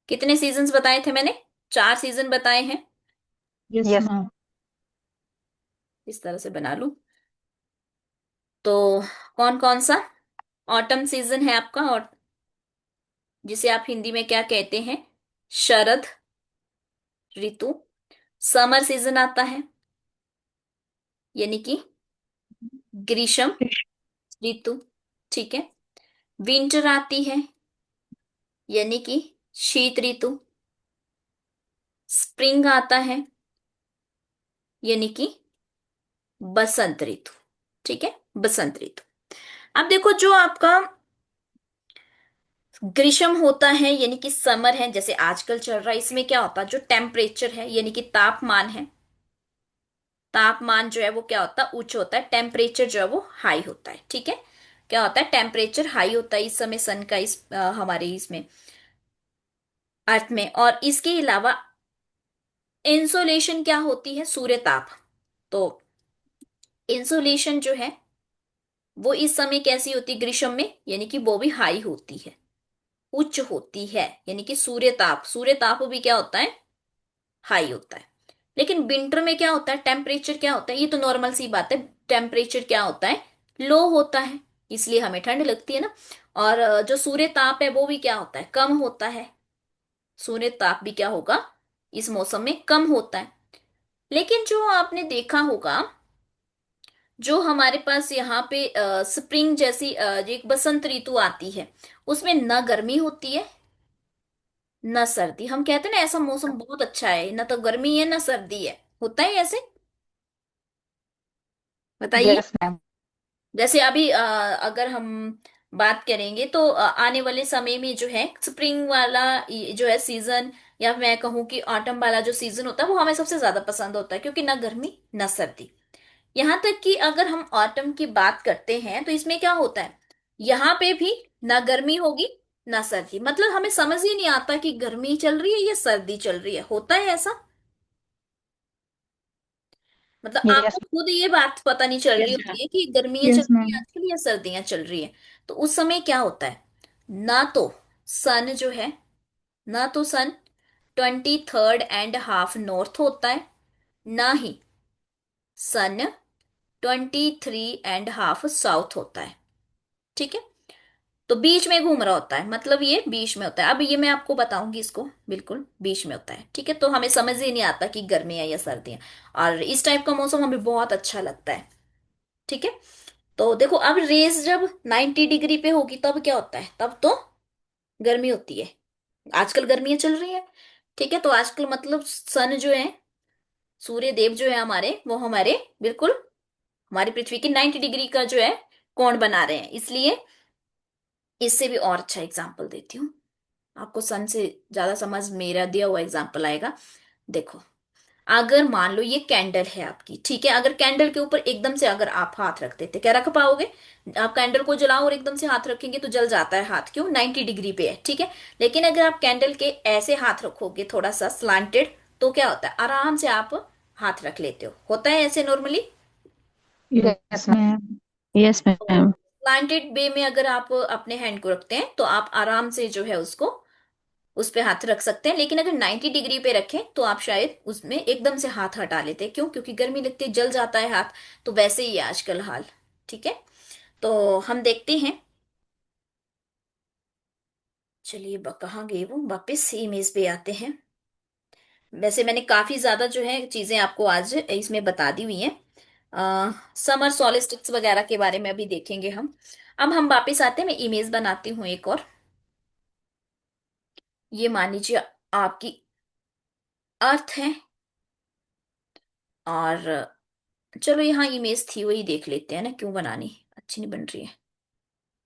Speaker 1: कितने सीजन्स बताए थे मैंने? 4 सीजन बताए हैं।
Speaker 2: Yes
Speaker 4: yes.
Speaker 2: मैम।
Speaker 1: इस तरह से बना लूं तो कौन कौन सा? ऑटम सीजन है आपका, और जिसे आप हिंदी में क्या कहते हैं, शरद ऋतु। समर सीजन आता है, यानी कि ग्रीष्म ऋतु, ठीक है। विंटर आती है, यानी कि शीत ऋतु। स्प्रिंग आता है, यानी कि बसंत ऋतु, ठीक है, बसंत ऋतु। अब देखो, जो आपका ग्रीष्म होता है यानी कि समर है, जैसे आजकल चल रहा है, इसमें क्या होता है, जो टेम्परेचर है यानी कि तापमान है, तापमान जो है वो क्या होता है, उच्च होता है। टेम्परेचर जो है वो हाई होता है, ठीक है। क्या होता है, टेम्परेचर हाई होता है इस समय सन का, हमारे इसमें अर्थ में। और इसके अलावा इंसोलेशन क्या होती है, सूर्य ताप। तो इंसोलेशन जो है वो इस समय कैसी होती है, ग्रीष्म में, यानी कि वो भी हाई होती है, उच्च होती है। यानी कि सूर्य ताप भी क्या होता है, हाई होता है। लेकिन विंटर में क्या होता है, टेम्परेचर क्या होता है, ये तो नॉर्मल सी बात है, टेम्परेचर क्या होता है, लो होता है, इसलिए हमें ठंड लगती है ना। और जो सूर्य ताप है वो भी क्या होता है, कम होता है। सूर्य ताप भी क्या होगा, इस मौसम में कम होता है। लेकिन जो आपने देखा होगा, जो हमारे पास यहाँ पे स्प्रिंग जैसी जो एक बसंत ऋतु आती है, उसमें न गर्मी होती है न सर्दी। हम कहते हैं ना ऐसा मौसम बहुत अच्छा है, ना तो गर्मी है ना सर्दी है, होता है ऐसे, बताइए।
Speaker 4: Yes ma'am.
Speaker 1: जैसे अभी अगर हम बात करेंगे तो आने वाले समय में जो है स्प्रिंग वाला जो है सीजन, या मैं कहूँ कि ऑटम वाला जो सीजन होता है वो हमें सबसे ज्यादा पसंद होता है, क्योंकि ना गर्मी ना सर्दी। यहाँ तक कि अगर हम ऑटम की बात करते हैं तो इसमें क्या होता है, यहाँ पे भी ना गर्मी होगी ना सर्दी, मतलब हमें समझ ही नहीं आता कि गर्मी चल रही है या सर्दी चल रही है, होता है ऐसा। मतलब आपको
Speaker 4: यस।
Speaker 1: खुद ये बात पता नहीं चल रही
Speaker 2: यस मैम।
Speaker 1: होती है कि गर्मियां चल
Speaker 2: यस
Speaker 1: रही है
Speaker 2: मैम।
Speaker 1: आजकल या सर्दियां चल रही है। तो उस समय क्या होता है, ना तो सन जो है, ना तो सन 23.5 नॉर्थ होता है, ना ही सन 23.5 साउथ होता है, ठीक है। तो बीच में घूम रहा होता है, मतलब ये बीच में होता है। अब ये मैं आपको बताऊंगी, इसको बिल्कुल बीच में होता है, ठीक है। तो हमें समझ ही नहीं आता कि गर्मी है या सर्दी है, और इस टाइप का मौसम हमें बहुत अच्छा लगता है, ठीक है। तो देखो, अब रेस जब 90 डिग्री पे होगी तब क्या होता है, तब तो गर्मी होती है। आजकल गर्मियां चल रही है, ठीक है। तो आजकल मतलब सन जो है, सूर्य देव जो है हमारे, वो हमारे बिल्कुल हमारी पृथ्वी की 90 डिग्री का जो है कोण बना रहे हैं। इसलिए इससे भी और अच्छा एग्जाम्पल देती हूँ आपको, सन से ज्यादा समझ मेरा दिया हुआ एग्जाम्पल आएगा। देखो, अगर मान लो ये कैंडल है आपकी, ठीक है। अगर कैंडल के ऊपर एकदम से अगर आप हाथ रख देते, क्या रख पाओगे? आप कैंडल को जलाओ और एकदम से हाथ रखेंगे तो जल जाता है हाथ, क्यों? 90 डिग्री पे है, ठीक है। लेकिन अगर आप कैंडल के ऐसे हाथ रखोगे, थोड़ा सा स्लांटेड, तो क्या होता है, आराम से आप हाथ रख लेते हो, होता है ऐसे normally.
Speaker 2: Yes,
Speaker 4: yes ma'am.
Speaker 2: ma'am. Yes,
Speaker 1: तो
Speaker 2: ma'am.
Speaker 1: स्लांटेड वे में अगर आप अपने हैंड को रखते हैं तो आप आराम से जो है उसको उस पे हाथ रख सकते हैं। लेकिन अगर 90 डिग्री पे रखें तो आप शायद उसमें एकदम से हाथ हटा लेते हैं, क्यों? क्योंकि गर्मी लगती है, जल जाता है हाथ। तो वैसे ही है आजकल हाल, ठीक है। तो हम देखते हैं, चलिए कहाँ गए वो, वापस इमेज पे आते हैं। वैसे मैंने काफी ज्यादा जो है चीजें आपको आज इसमें बता दी हुई हैं। समर सॉलिस्टिक्स वगैरह के बारे में अभी देखेंगे हम। अब हम वापस आते हैं, मैं इमेज बनाती हूँ एक और। ये मान लीजिए आपकी अर्थ है, और चलो यहाँ इमेज थी वही देख लेते हैं ना, क्यों बनानी, अच्छी नहीं बन रही है।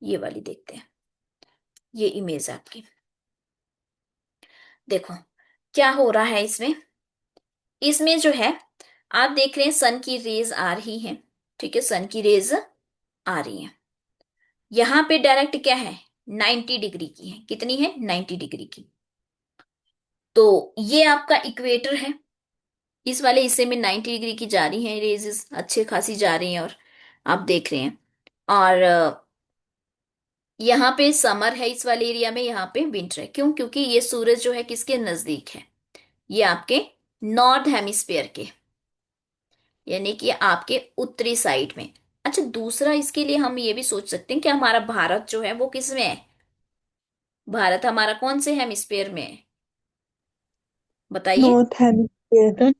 Speaker 1: ये वाली देखते हैं, ये इमेज है आपकी। देखो क्या हो रहा है इसमें। इसमें जो है आप देख रहे हैं सन की रेज आ रही हैं, ठीक है, सन की रेज आ रही हैं। यहाँ पे डायरेक्ट क्या है, 90 डिग्री की है, कितनी है, 90 डिग्री की। तो ये आपका इक्वेटर है, इस वाले हिस्से में 90 डिग्री की जा रही है रेजेस, अच्छे खासी जा रही हैं, और आप देख रहे हैं। और यहाँ पे समर है इस वाले एरिया में, यहाँ पे विंटर है, क्यों? क्योंकि ये सूरज जो है किसके नजदीक है, ये आपके नॉर्थ हेमिस्फेयर के, यानी कि आपके उत्तरी साइड में। अच्छा, दूसरा इसके लिए हम ये भी सोच सकते हैं कि हमारा भारत जो है वो किस में है, भारत हमारा कौन से हेमिस्फेयर में है, बताइए।
Speaker 5: North hemisphere.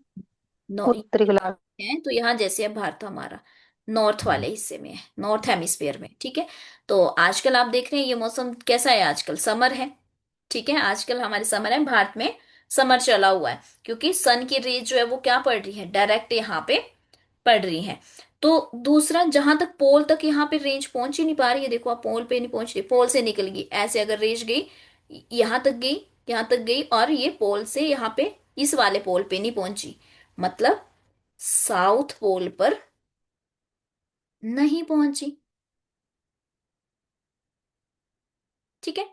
Speaker 1: नो,
Speaker 4: उत्तरी गोलार्ध।
Speaker 1: है तो यहाँ जैसे अब भारत हमारा नॉर्थ वाले हिस्से में है, नॉर्थ हेमिस्फेयर में, ठीक है। तो आजकल आप देख रहे हैं ये मौसम कैसा है, आजकल समर है, ठीक है। आजकल हमारे समर है, भारत में समर चला हुआ है, क्योंकि सन की रेज जो है वो क्या पड़ रही है, डायरेक्ट यहाँ पे पड़ रही है। तो दूसरा, जहां तक पोल तक यहाँ पे रेंज पहुंच ही नहीं पा रही है, देखो आप पोल पे नहीं पहुंच रही, पोल से निकल गई, ऐसे अगर रेंज गई यहाँ तक गई, यहाँ तक गई, और ये पोल से यहाँ पे इस वाले पोल पे नहीं पहुंची, मतलब साउथ पोल पर नहीं पहुंची, ठीक है।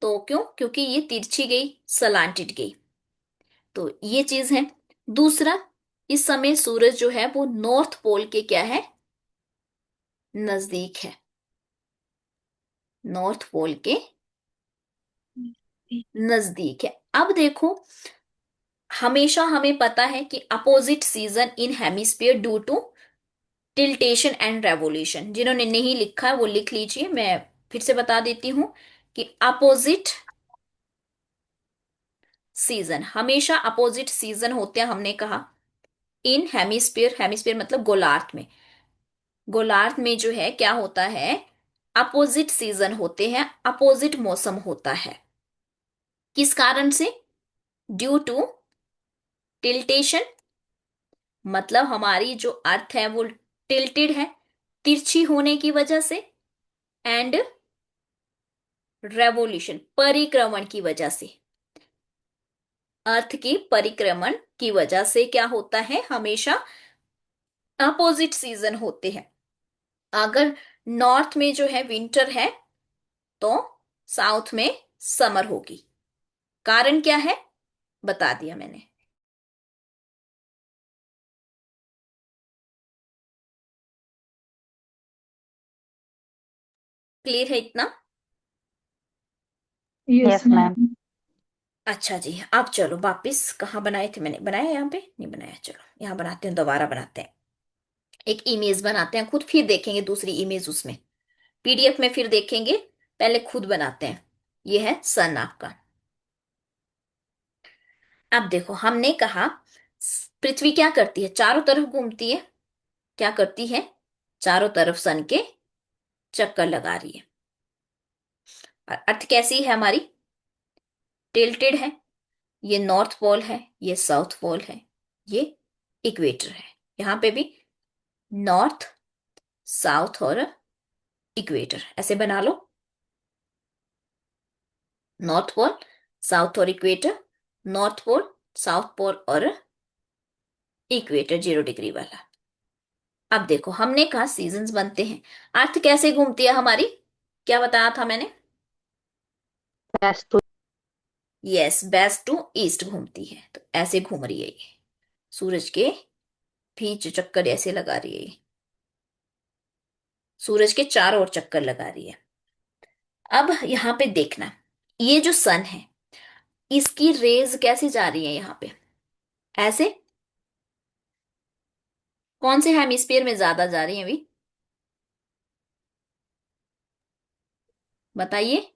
Speaker 1: तो क्यों? क्योंकि ये तिरछी गई, सलांटिट गई, तो ये चीज है। दूसरा, इस समय सूरज जो है वो नॉर्थ पोल के क्या है, नजदीक है, नॉर्थ पोल के नजदीक है। अब देखो, हमेशा हमें पता है कि opposite season in hemisphere due to tiltation and revolution. जिन्होंने नहीं लिखा है वो लिख लीजिए, मैं फिर से बता देती हूं कि अपोजिट सीजन, हमेशा अपोजिट सीजन होते हैं, हमने कहा इन हेमिस्फीयर, हेमिस्फीयर मतलब गोलार्ध में, गोलार्ध में जो है क्या होता है, अपोजिट सीजन होते हैं, अपोजिट मौसम होता है। किस कारण से? ड्यू टू टिल्टेशन, मतलब हमारी जो अर्थ है वो टिल्टेड है, तिरछी होने की वजह से, एंड रेवोल्यूशन, परिक्रमण की वजह से, अर्थ की परिक्रमण की वजह से क्या होता है, हमेशा अपोजिट सीजन होते हैं। अगर नॉर्थ में जो है विंटर है तो साउथ में समर होगी। कारण क्या है, बता दिया मैंने। क्लियर है इतना?
Speaker 2: Yes,
Speaker 4: yes ma'am.
Speaker 2: ma'am.
Speaker 1: अच्छा जी, अब चलो वापिस, कहाँ बनाए थे, मैंने बनाया यहाँ पे नहीं बनाया, चलो यहाँ बनाते हैं, दोबारा बनाते हैं, एक इमेज बनाते हैं, खुद फिर देखेंगे दूसरी इमेज उसमें, पीडीएफ में फिर देखेंगे पहले खुद बनाते हैं। ये है सन आपका। अब देखो, हमने कहा पृथ्वी क्या करती है, चारों तरफ घूमती है। क्या करती है, चारों तरफ सन के चक्कर लगा रही है। और अर्थ कैसी है हमारी, टिल्टेड है। ये नॉर्थ पोल है, ये साउथ पोल है, ये इक्वेटर है। यहां पे भी नॉर्थ, साउथ और इक्वेटर ऐसे बना लो। नॉर्थ पोल, साउथ और equator, north pole, south pole और इक्वेटर 0 डिग्री वाला। अब देखो, हमने कहा सीजन्स बनते हैं। अर्थ कैसे घूमती है हमारी, क्या बताया था मैंने?
Speaker 4: West to
Speaker 1: yes, west to east घूमती है। तो ऐसे घूम रही है ये, सूरज के बीच चक्कर ऐसे लगा रही है ये, सूरज के चारों ओर चक्कर लगा रही है। अब यहां पे देखना, ये जो सन है, इसकी रेज कैसे जा रही है यहाँ पे, ऐसे। कौन से हेमिस्फीयर में ज्यादा जा रही है अभी, बताइए?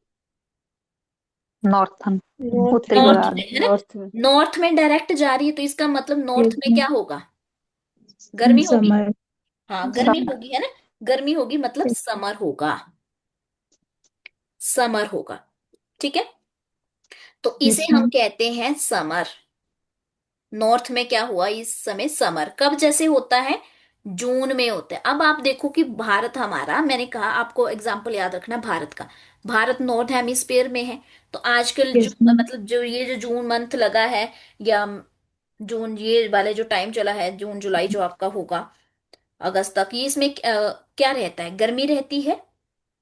Speaker 4: नॉर्थन,
Speaker 3: नॉर्थ
Speaker 4: उत्तरी
Speaker 3: में
Speaker 1: नॉर्थ
Speaker 4: गोलार्ध।
Speaker 1: में है ना।
Speaker 3: नॉर्थ में
Speaker 1: नॉर्थ में डायरेक्ट जा रही है, तो इसका मतलब नॉर्थ
Speaker 2: यस
Speaker 1: में क्या
Speaker 2: मैम।
Speaker 1: होगा, गर्मी होगी।
Speaker 2: समर।
Speaker 1: हाँ, गर्मी
Speaker 4: समर।
Speaker 1: होगी, है ना। गर्मी होगी मतलब समर होगा, समर होगा। ठीक है, तो इसे
Speaker 2: यस
Speaker 1: हम
Speaker 2: मैम।
Speaker 1: कहते हैं समर। नॉर्थ में क्या हुआ इस समय, समर कब जैसे होता है, जून में होता है। अब आप देखो कि भारत हमारा, मैंने कहा आपको एग्जाम्पल याद रखना भारत का। भारत नॉर्थ हेमिस्फीयर में है। तो आजकल जो
Speaker 2: यस मैम।
Speaker 1: मतलब जो ये जो जून मंथ लगा है, या जून ये वाले जो टाइम चला है, जून जुलाई जो आपका होगा अगस्त तक, ये इसमें क्या रहता है, गर्मी रहती है।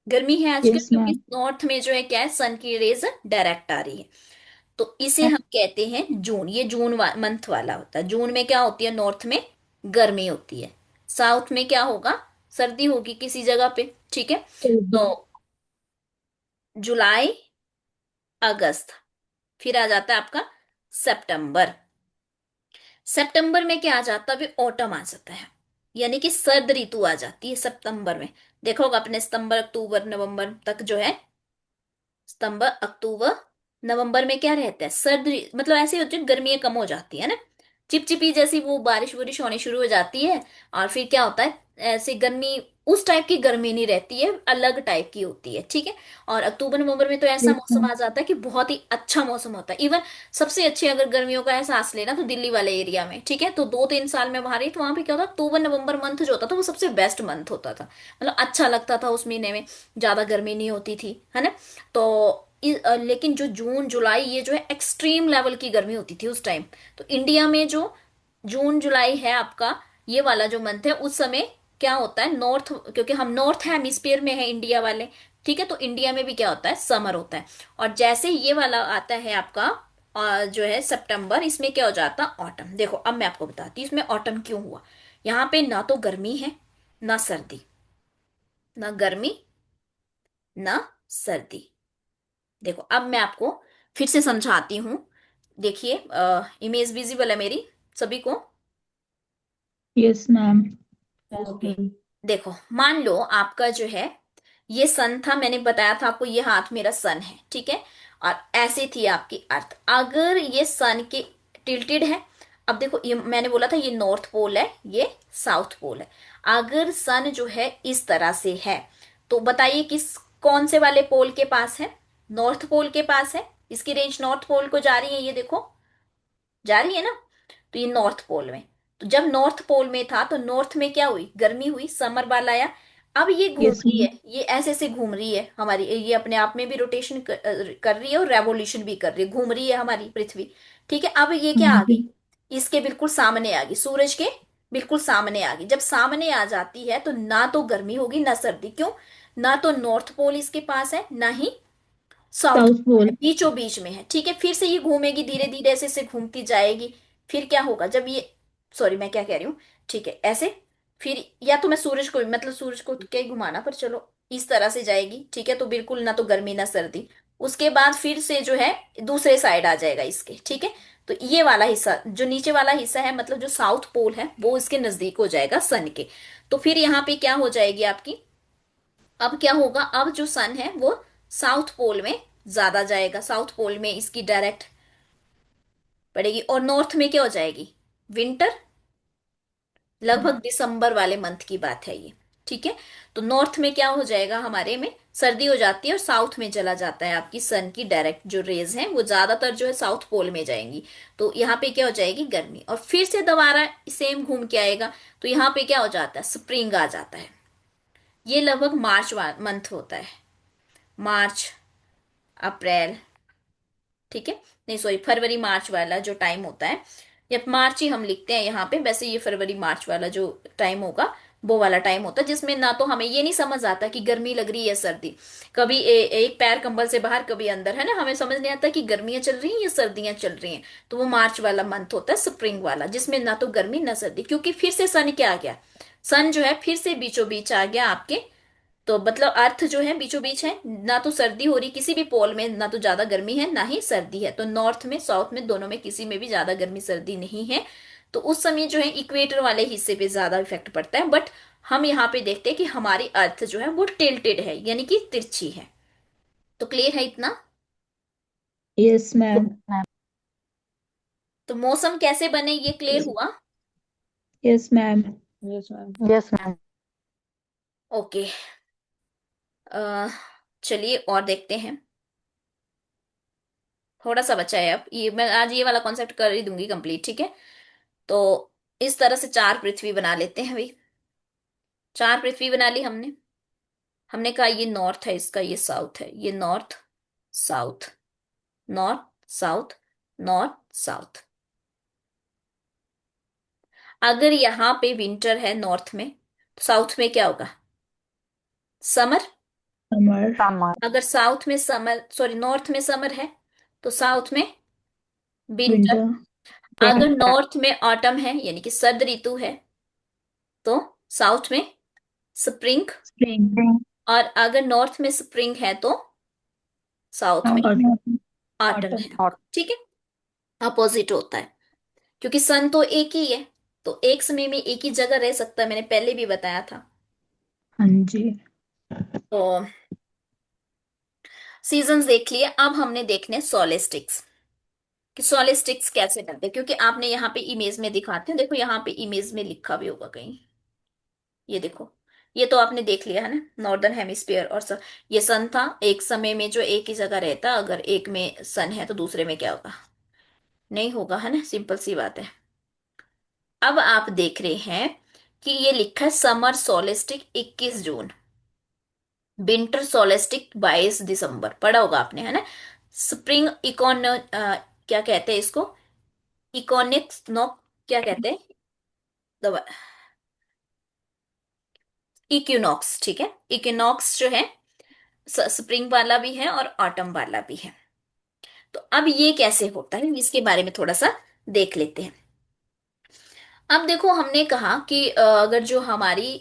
Speaker 1: गर्मी है आजकल,
Speaker 2: यस
Speaker 1: क्योंकि
Speaker 2: मैम।
Speaker 1: नॉर्थ में जो है क्या है, सन की रेज डायरेक्ट आ रही है। तो इसे हम कहते हैं जून। ये जून मंथ वाला होता है। जून में क्या होती है, नॉर्थ में गर्मी होती है, साउथ में क्या होगा, सर्दी होगी किसी जगह पे। ठीक है, तो जुलाई, अगस्त, फिर आ जाता है आपका सितंबर। सितंबर में क्या आ जाता है, अभी ऑटम आ जाता है, यानी कि सर्द ऋतु आ जाती है सितंबर में। देखो अपने सितंबर, अक्टूबर, नवंबर तक जो है, सितंबर, अक्टूबर, नवंबर में क्या रहता है, मतलब ऐसे होती है, गर्मियां कम हो जाती है ना, चिपचिपी जैसी वो बारिश वारिश होनी शुरू हो जाती है। और फिर क्या होता है, ऐसे गर्मी, उस टाइप की गर्मी नहीं रहती है, अलग टाइप की होती है। ठीक है, और अक्टूबर नवंबर में तो ऐसा
Speaker 2: यस
Speaker 1: मौसम
Speaker 2: मैम।
Speaker 1: आ जाता है कि बहुत ही अच्छा मौसम होता है। इवन सबसे अच्छी अगर गर्मियों का एहसास लेना तो दिल्ली वाले एरिया में। ठीक है, तो 2-3 साल में वहां रही, तो वहां पे क्या होता, अक्टूबर नवंबर मंथ जो होता था वो सबसे बेस्ट मंथ होता था। मतलब अच्छा लगता था उस महीने में, ज्यादा गर्मी नहीं होती थी, है ना। तो लेकिन जो जून जुलाई ये जो है एक्सट्रीम लेवल की गर्मी होती थी उस टाइम। तो इंडिया में जो जून जुलाई है आपका, ये वाला जो मंथ है, उस समय क्या होता है, नॉर्थ, क्योंकि हम नॉर्थ हेमिस्फीयर में है इंडिया वाले। ठीक है, तो इंडिया में भी क्या होता है, समर होता है। और जैसे ये वाला आता है आपका जो है सितंबर, इसमें क्या हो जाता है, ऑटम। देखो अब मैं आपको बताती हूँ इसमें ऑटम क्यों हुआ। यहाँ पे ना तो गर्मी है, ना सर्दी, ना गर्मी, ना सर्दी। देखो अब मैं आपको फिर से समझाती हूँ। देखिए, इमेज विजिबल है मेरी सभी को?
Speaker 2: Yes ma'am.
Speaker 3: Yes
Speaker 1: okay,
Speaker 3: ma'am.
Speaker 1: देखो मान लो आपका जो है ये सन था, मैंने बताया था आपको, ये हाथ मेरा सन है। ठीक है, और ऐसे थी आपकी अर्थ। अगर ये सन के टिल्टेड है, अब देखो ये मैंने बोला था, ये नॉर्थ पोल है, ये साउथ पोल है। अगर सन जो है इस तरह से है, तो बताइए किस, कौन से वाले पोल के पास है, नॉर्थ पोल के पास है। इसकी रेंज नॉर्थ पोल को जा रही है, ये देखो जा रही है ना। तो ये नॉर्थ पोल में, तो जब नॉर्थ पोल में था तो नॉर्थ में क्या हुई, गर्मी हुई, समर वाला आया। अब ये घूम
Speaker 2: यस
Speaker 1: रही
Speaker 2: मैम।
Speaker 1: है, ये ऐसे ऐसे घूम रही है हमारी, ये अपने आप में भी रोटेशन कर रही है और रेवोल्यूशन भी कर रही है, घूम रही है हमारी पृथ्वी। ठीक है, अब ये क्या आ गई, इसके बिल्कुल सामने आ गई, सूरज के बिल्कुल सामने आ गई। जब सामने आ जाती है तो ना तो गर्मी होगी ना सर्दी, क्यों, ना तो नॉर्थ पोल इसके पास है, ना ही साउथ
Speaker 2: साउथ
Speaker 1: पोल है,
Speaker 2: पोल।
Speaker 1: बीचों बीच में है। ठीक है, फिर से ये घूमेगी धीरे धीरे, ऐसे ऐसे घूमती जाएगी। फिर क्या होगा जब ये, सॉरी मैं क्या कह रही हूँ, ठीक है ऐसे, फिर या तो मैं सूरज को, मतलब सूरज को तो क्या ही घुमाना, पर चलो इस तरह से जाएगी। ठीक है, तो बिल्कुल ना तो गर्मी ना सर्दी। उसके बाद फिर से जो है दूसरे साइड आ जाएगा इसके। ठीक है, तो ये वाला हिस्सा, जो नीचे वाला हिस्सा है, मतलब जो साउथ पोल है, वो इसके नजदीक हो जाएगा सन के। तो फिर यहाँ पे क्या हो जाएगी आपकी, अब क्या होगा, अब जो सन है वो साउथ पोल में ज्यादा जाएगा, साउथ पोल में इसकी डायरेक्ट पड़ेगी। और नॉर्थ में क्या हो जाएगी, विंटर। लगभग दिसंबर वाले मंथ की बात है ये, ठीक है। तो नॉर्थ में क्या हो जाएगा, हमारे में सर्दी हो जाती है, और साउथ में चला जाता है आपकी सन की डायरेक्ट जो रेज हैं वो ज्यादातर जो है साउथ पोल में जाएंगी। तो यहाँ पे क्या हो जाएगी, गर्मी। और फिर से दोबारा सेम घूम के आएगा, तो यहाँ पे क्या हो जाता है, स्प्रिंग आ जाता है। ये लगभग मार्च मंथ होता है, मार्च अप्रैल, ठीक है। नहीं सॉरी, फरवरी मार्च वाला जो टाइम होता है, या मार्च ही हम लिखते हैं यहाँ पे, वैसे ये फरवरी मार्च वाला जो टाइम होगा वो वाला टाइम होता है, जिसमें ना तो हमें ये नहीं समझ आता कि गर्मी लग रही है सर्दी, कभी एक पैर कंबल से बाहर कभी अंदर, है ना, हमें समझ नहीं आता कि गर्मियां चल रही हैं या सर्दियां चल रही हैं। तो वो मार्च वाला मंथ होता है, स्प्रिंग वाला, जिसमें ना तो गर्मी ना सर्दी, क्योंकि फिर से सन क्या आ गया, सन जो है फिर से बीचों बीच आ गया आपके। तो मतलब अर्थ जो है बीचों बीच है, ना तो सर्दी हो रही किसी भी पोल में, ना तो ज्यादा गर्मी है ना ही सर्दी है। तो नॉर्थ में साउथ में दोनों में किसी में भी ज्यादा गर्मी सर्दी नहीं है। तो उस समय जो है इक्वेटर वाले हिस्से पे ज्यादा इफेक्ट पड़ता है। बट हम यहाँ पे देखते हैं कि हमारी अर्थ जो है वो टिल्टेड है, यानी कि तिरछी है। तो क्लियर है इतना।
Speaker 2: Yes ma'am.
Speaker 1: तो मौसम कैसे बने ये क्लियर हुआ।
Speaker 2: Yes ma'am.
Speaker 3: Yes ma'am.
Speaker 4: Yes ma'am.
Speaker 1: Okay, चलिए और देखते हैं। थोड़ा सा बचा है, अब ये मैं आज ये वाला कॉन्सेप्ट कर ही दूंगी कंप्लीट, ठीक है। तो इस तरह से चार पृथ्वी बना लेते हैं भाई। चार पृथ्वी बना ली हमने। हमने कहा ये नॉर्थ है, इसका ये साउथ है, ये north south, north south, north south. अगर यहां पे विंटर है नॉर्थ में, तो साउथ में क्या होगा, समर।
Speaker 2: समर।
Speaker 4: समर।
Speaker 1: अगर साउथ में समर, सॉरी नॉर्थ में समर है, तो साउथ में विंटर।
Speaker 2: विंटर।
Speaker 1: अगर नॉर्थ में ऑटम है यानी कि सर्द ऋतु है, तो साउथ में स्प्रिंग।
Speaker 2: स्प्रिंग।
Speaker 1: और अगर नॉर्थ में स्प्रिंग है तो साउथ में
Speaker 2: ऑटम।
Speaker 1: Autumn
Speaker 2: autumn.
Speaker 1: है, ठीक है। अपोजिट होता है, क्योंकि सन तो एक ही है, तो एक समय में एक ही जगह रह सकता है, मैंने पहले भी बताया था।
Speaker 2: हाँ जी।
Speaker 1: तो सीजन्स देख लिए, अब हमने देखने सोलिस्टिक्स, कि सोलिस्टिक्स कैसे बनते हैं। क्योंकि आपने यहाँ पे इमेज में दिखाते हैं, देखो यहाँ पे इमेज में लिखा भी होगा कहीं, ये देखो। ये तो आपने देख लिया है ना, नॉर्दर्न हेमिस्फीयर और ये सन था एक समय में जो एक ही जगह रहता, अगर एक में सन है तो दूसरे में क्या होगा, नहीं होगा, है ना, सिंपल सी बात है। अब आप देख रहे हैं कि ये लिखा है समर सोलिस्टिक 21 जून, विंटर सोलिस्टिक 22 दिसंबर, पढ़ा होगा आपने, है ना। स्प्रिंग क्या कहते हैं इसको, इकोनिक्स नो, क्या कहते हैं, इक्विनॉक्स, ठीक है। इक्विनॉक्स जो है स्प्रिंग वाला भी है और ऑटम वाला भी है। तो अब ये कैसे होता है इसके बारे में थोड़ा सा देख लेते हैं। अब देखो हमने कहा कि अगर जो हमारी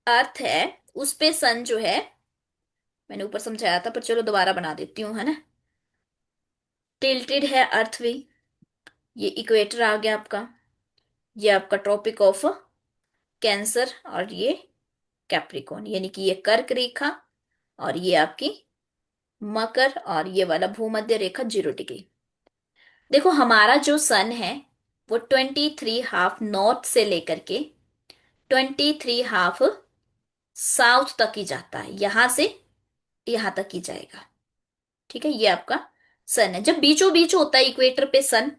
Speaker 1: अर्थ है उस पे सन जो है, मैंने ऊपर समझाया था पर चलो दोबारा बना देती हूँ, है ना। टिल्टेड है अर्थ भी, ये इक्वेटर आ गया आपका, ये आपका ट्रॉपिक ऑफ कैंसर, और ये कैप्रिकॉन, यानी कि ये कर्क रेखा, और ये आपकी मकर, और ये वाला भूमध्य रेखा 0 डिग्री। देखो हमारा जो सन है वो 23 हाफ नॉर्थ से लेकर के 23 हाफ साउथ तक ही जाता है, यहां से यहां तक ही जाएगा, ठीक है। ये आपका सन है, जब बीचों बीच होता है इक्वेटर पे सन,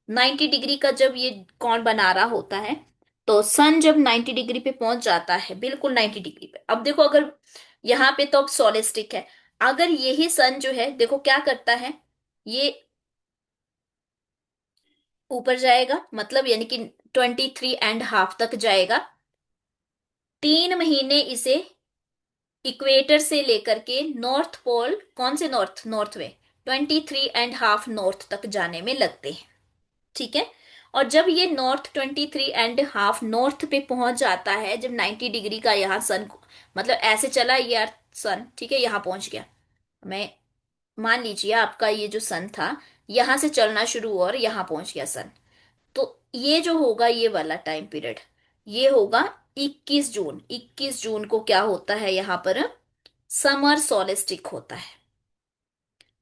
Speaker 1: 90 डिग्री का जब ये कोण बना रहा होता है, तो सन जब 90 डिग्री पे पहुंच जाता है, बिल्कुल 90 डिग्री पे। अब देखो अगर यहाँ पे तो अब सोलिस्टिक है, अगर यही सन जो है देखो क्या करता है, ये ऊपर जाएगा, मतलब यानी कि 23.5 तक जाएगा। 3 महीने इसे इक्वेटर से लेकर के नॉर्थ पोल, कौन से नॉर्थ, नॉर्थ वे, 23.5 नॉर्थ तक जाने में लगते हैं, ठीक है। और जब ये नॉर्थ 23.5 नॉर्थ पे पहुंच जाता है, जब 90 डिग्री का यहाँ सन, मतलब ऐसे चला ये अर्थ सन, ठीक है, यहाँ पहुंच गया। मैं मान लीजिए आपका ये जो सन था यहां से चलना शुरू हुआ और यहाँ पहुंच गया सन, तो ये जो होगा ये वाला टाइम पीरियड, ये होगा 21 जून। 21 जून को क्या होता है यहाँ पर, समर सोलिस्टिक होता है।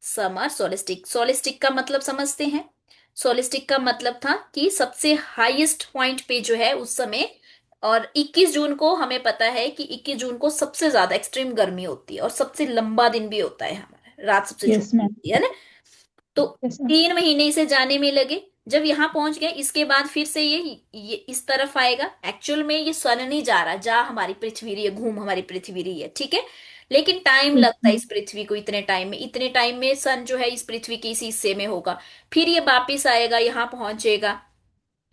Speaker 1: समर सोलिस्टिक, सोलिस्टिक का मतलब समझते हैं। सोलिस्टिक का मतलब था कि सबसे हाईएस्ट पॉइंट पे जो है उस समय, और 21 जून को हमें पता है कि 21 जून को सबसे ज्यादा एक्सट्रीम गर्मी होती है और सबसे लंबा दिन भी होता है हमारा, रात सबसे
Speaker 2: यस
Speaker 1: छोटी
Speaker 2: मैम।
Speaker 1: होती है ना। तो
Speaker 2: यस मैम।
Speaker 1: 3 महीने इसे जाने में लगे। जब यहाँ पहुंच गए इसके बाद फिर से ये इस तरफ आएगा। एक्चुअल में ये सन नहीं जा रहा, जा हमारी पृथ्वी रही है, घूम हमारी पृथ्वी रही है, ठीक है। लेकिन टाइम
Speaker 2: यस
Speaker 1: लगता है
Speaker 2: मैम।
Speaker 1: इस पृथ्वी को, इतने टाइम में सन जो है इस पृथ्वी के इसी हिस्से में होगा। फिर ये वापिस आएगा, यहाँ पहुंचेगा,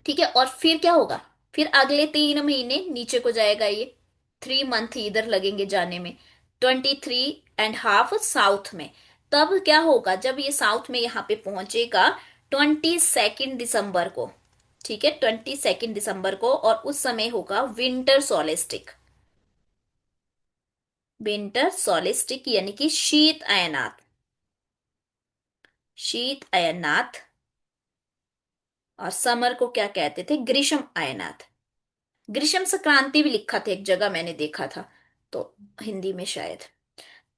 Speaker 1: ठीक है। और फिर क्या होगा, फिर अगले 3 महीने नीचे को जाएगा ये। 3 मंथ इधर लगेंगे जाने में, 23.5 साउथ में। तब क्या होगा, जब ये साउथ में यहाँ पे पहुंचेगा 22 दिसंबर को, ठीक है, 22 दिसंबर को, और उस समय होगा विंटर सोलिस्टिक। विंटर सोलिस्टिक यानी कि शीत अयनात। शीत अयनात। और समर को क्या कहते थे, ग्रीष्म अयनात। ग्रीष्म संक्रांति भी लिखा था एक जगह, मैंने देखा था, तो हिंदी में शायद।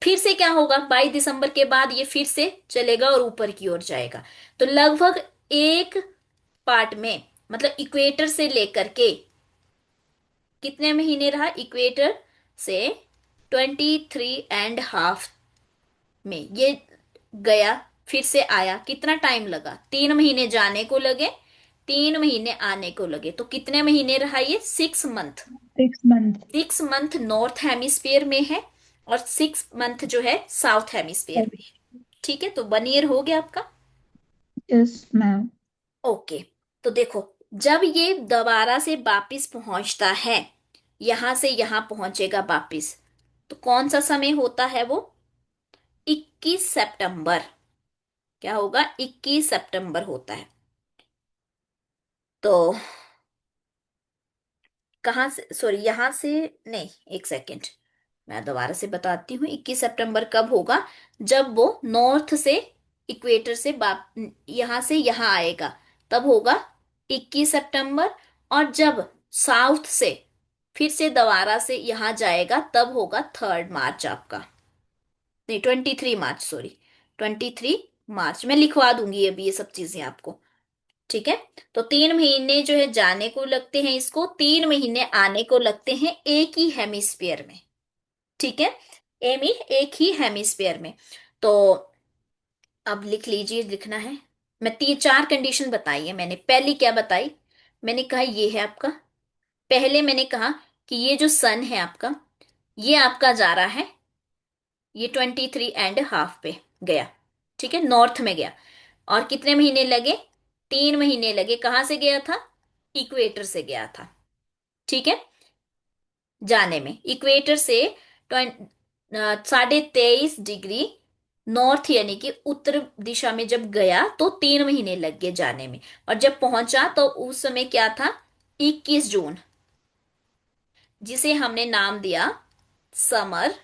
Speaker 1: फिर से क्या होगा, 22 दिसंबर के बाद ये फिर से चलेगा और ऊपर की ओर जाएगा। तो लगभग एक पार्ट में, मतलब इक्वेटर से लेकर के कितने महीने रहा, इक्वेटर से 23.5 में ये गया, फिर से आया। कितना टाइम लगा, 3 महीने जाने को लगे, 3 महीने आने को लगे, तो कितने महीने रहा ये, 6 month.
Speaker 2: 6 month.
Speaker 1: 6 month north hemisphere में है और 6 मंथ जो है साउथ हेमिस्फीयर में है, ठीक है। तो 1 ईयर हो गया आपका।
Speaker 2: Yes ma'am.
Speaker 1: ओके। तो देखो, जब ये दोबारा से वापिस पहुंचता है, यहां से यहां पहुंचेगा वापिस, तो कौन सा समय होता है वो, 21 सितंबर। क्या होगा, 21 सितंबर होता है। तो कहाँ से, सॉरी यहां से, नहीं, एक सेकेंड, मैं दोबारा से बताती हूँ। 21 सितंबर कब होगा, जब वो नॉर्थ से, इक्वेटर से यहां से यहां आएगा, तब होगा 21 सितंबर। और जब साउथ से फिर से दोबारा से यहां जाएगा, तब होगा 3 मार्च आपका, नहीं 23 मार्च, सॉरी 23 मार्च। मैं लिखवा दूंगी अभी ये सब चीजें आपको, ठीक है। तो 3 महीने जो है जाने को लगते हैं इसको, 3 महीने आने को लगते हैं एक ही हेमिस्फीयर में, ठीक है। एमी एक ही हेमिस्फीयर में। तो अब लिख लीजिए, लिखना है। मैं 3 4 कंडीशन बताई है मैंने। पहली क्या बताई, मैंने कहा ये है आपका, पहले मैंने कहा कि ये जो सन है आपका, ये आपका जा रहा है, ये 23.5 पे गया, ठीक है, नॉर्थ में गया। और कितने महीने लगे, 3 महीने लगे। कहां से गया था, इक्वेटर से गया था, ठीक है। जाने में इक्वेटर से 23.5 डिग्री नॉर्थ यानी कि उत्तर दिशा में जब गया, तो 3 महीने लग गए जाने में। और जब पहुंचा तो उस समय क्या था, 21 जून, जिसे हमने नाम दिया समर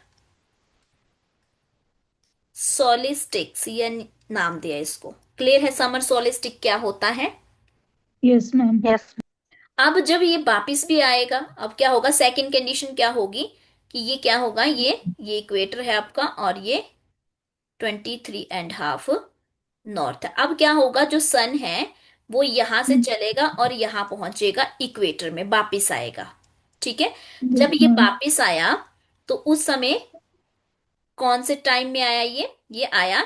Speaker 1: सोलिस्टिक्स, ये नाम दिया इसको। क्लियर है समर सोलिस्टिक क्या होता है।
Speaker 2: Yes ma'am.
Speaker 4: यस।
Speaker 1: अब जब ये वापिस भी आएगा, अब क्या होगा, सेकंड कंडीशन क्या होगी, कि ये क्या होगा, ये इक्वेटर है आपका, और ये 23.5 नॉर्थ है। अब क्या होगा, जो सन है वो यहां से चलेगा और यहां पहुंचेगा, इक्वेटर में वापिस आएगा, ठीक है। जब
Speaker 2: यस
Speaker 1: ये
Speaker 2: मैम।
Speaker 1: वापिस आया, तो उस समय कौन से टाइम में आया ये आया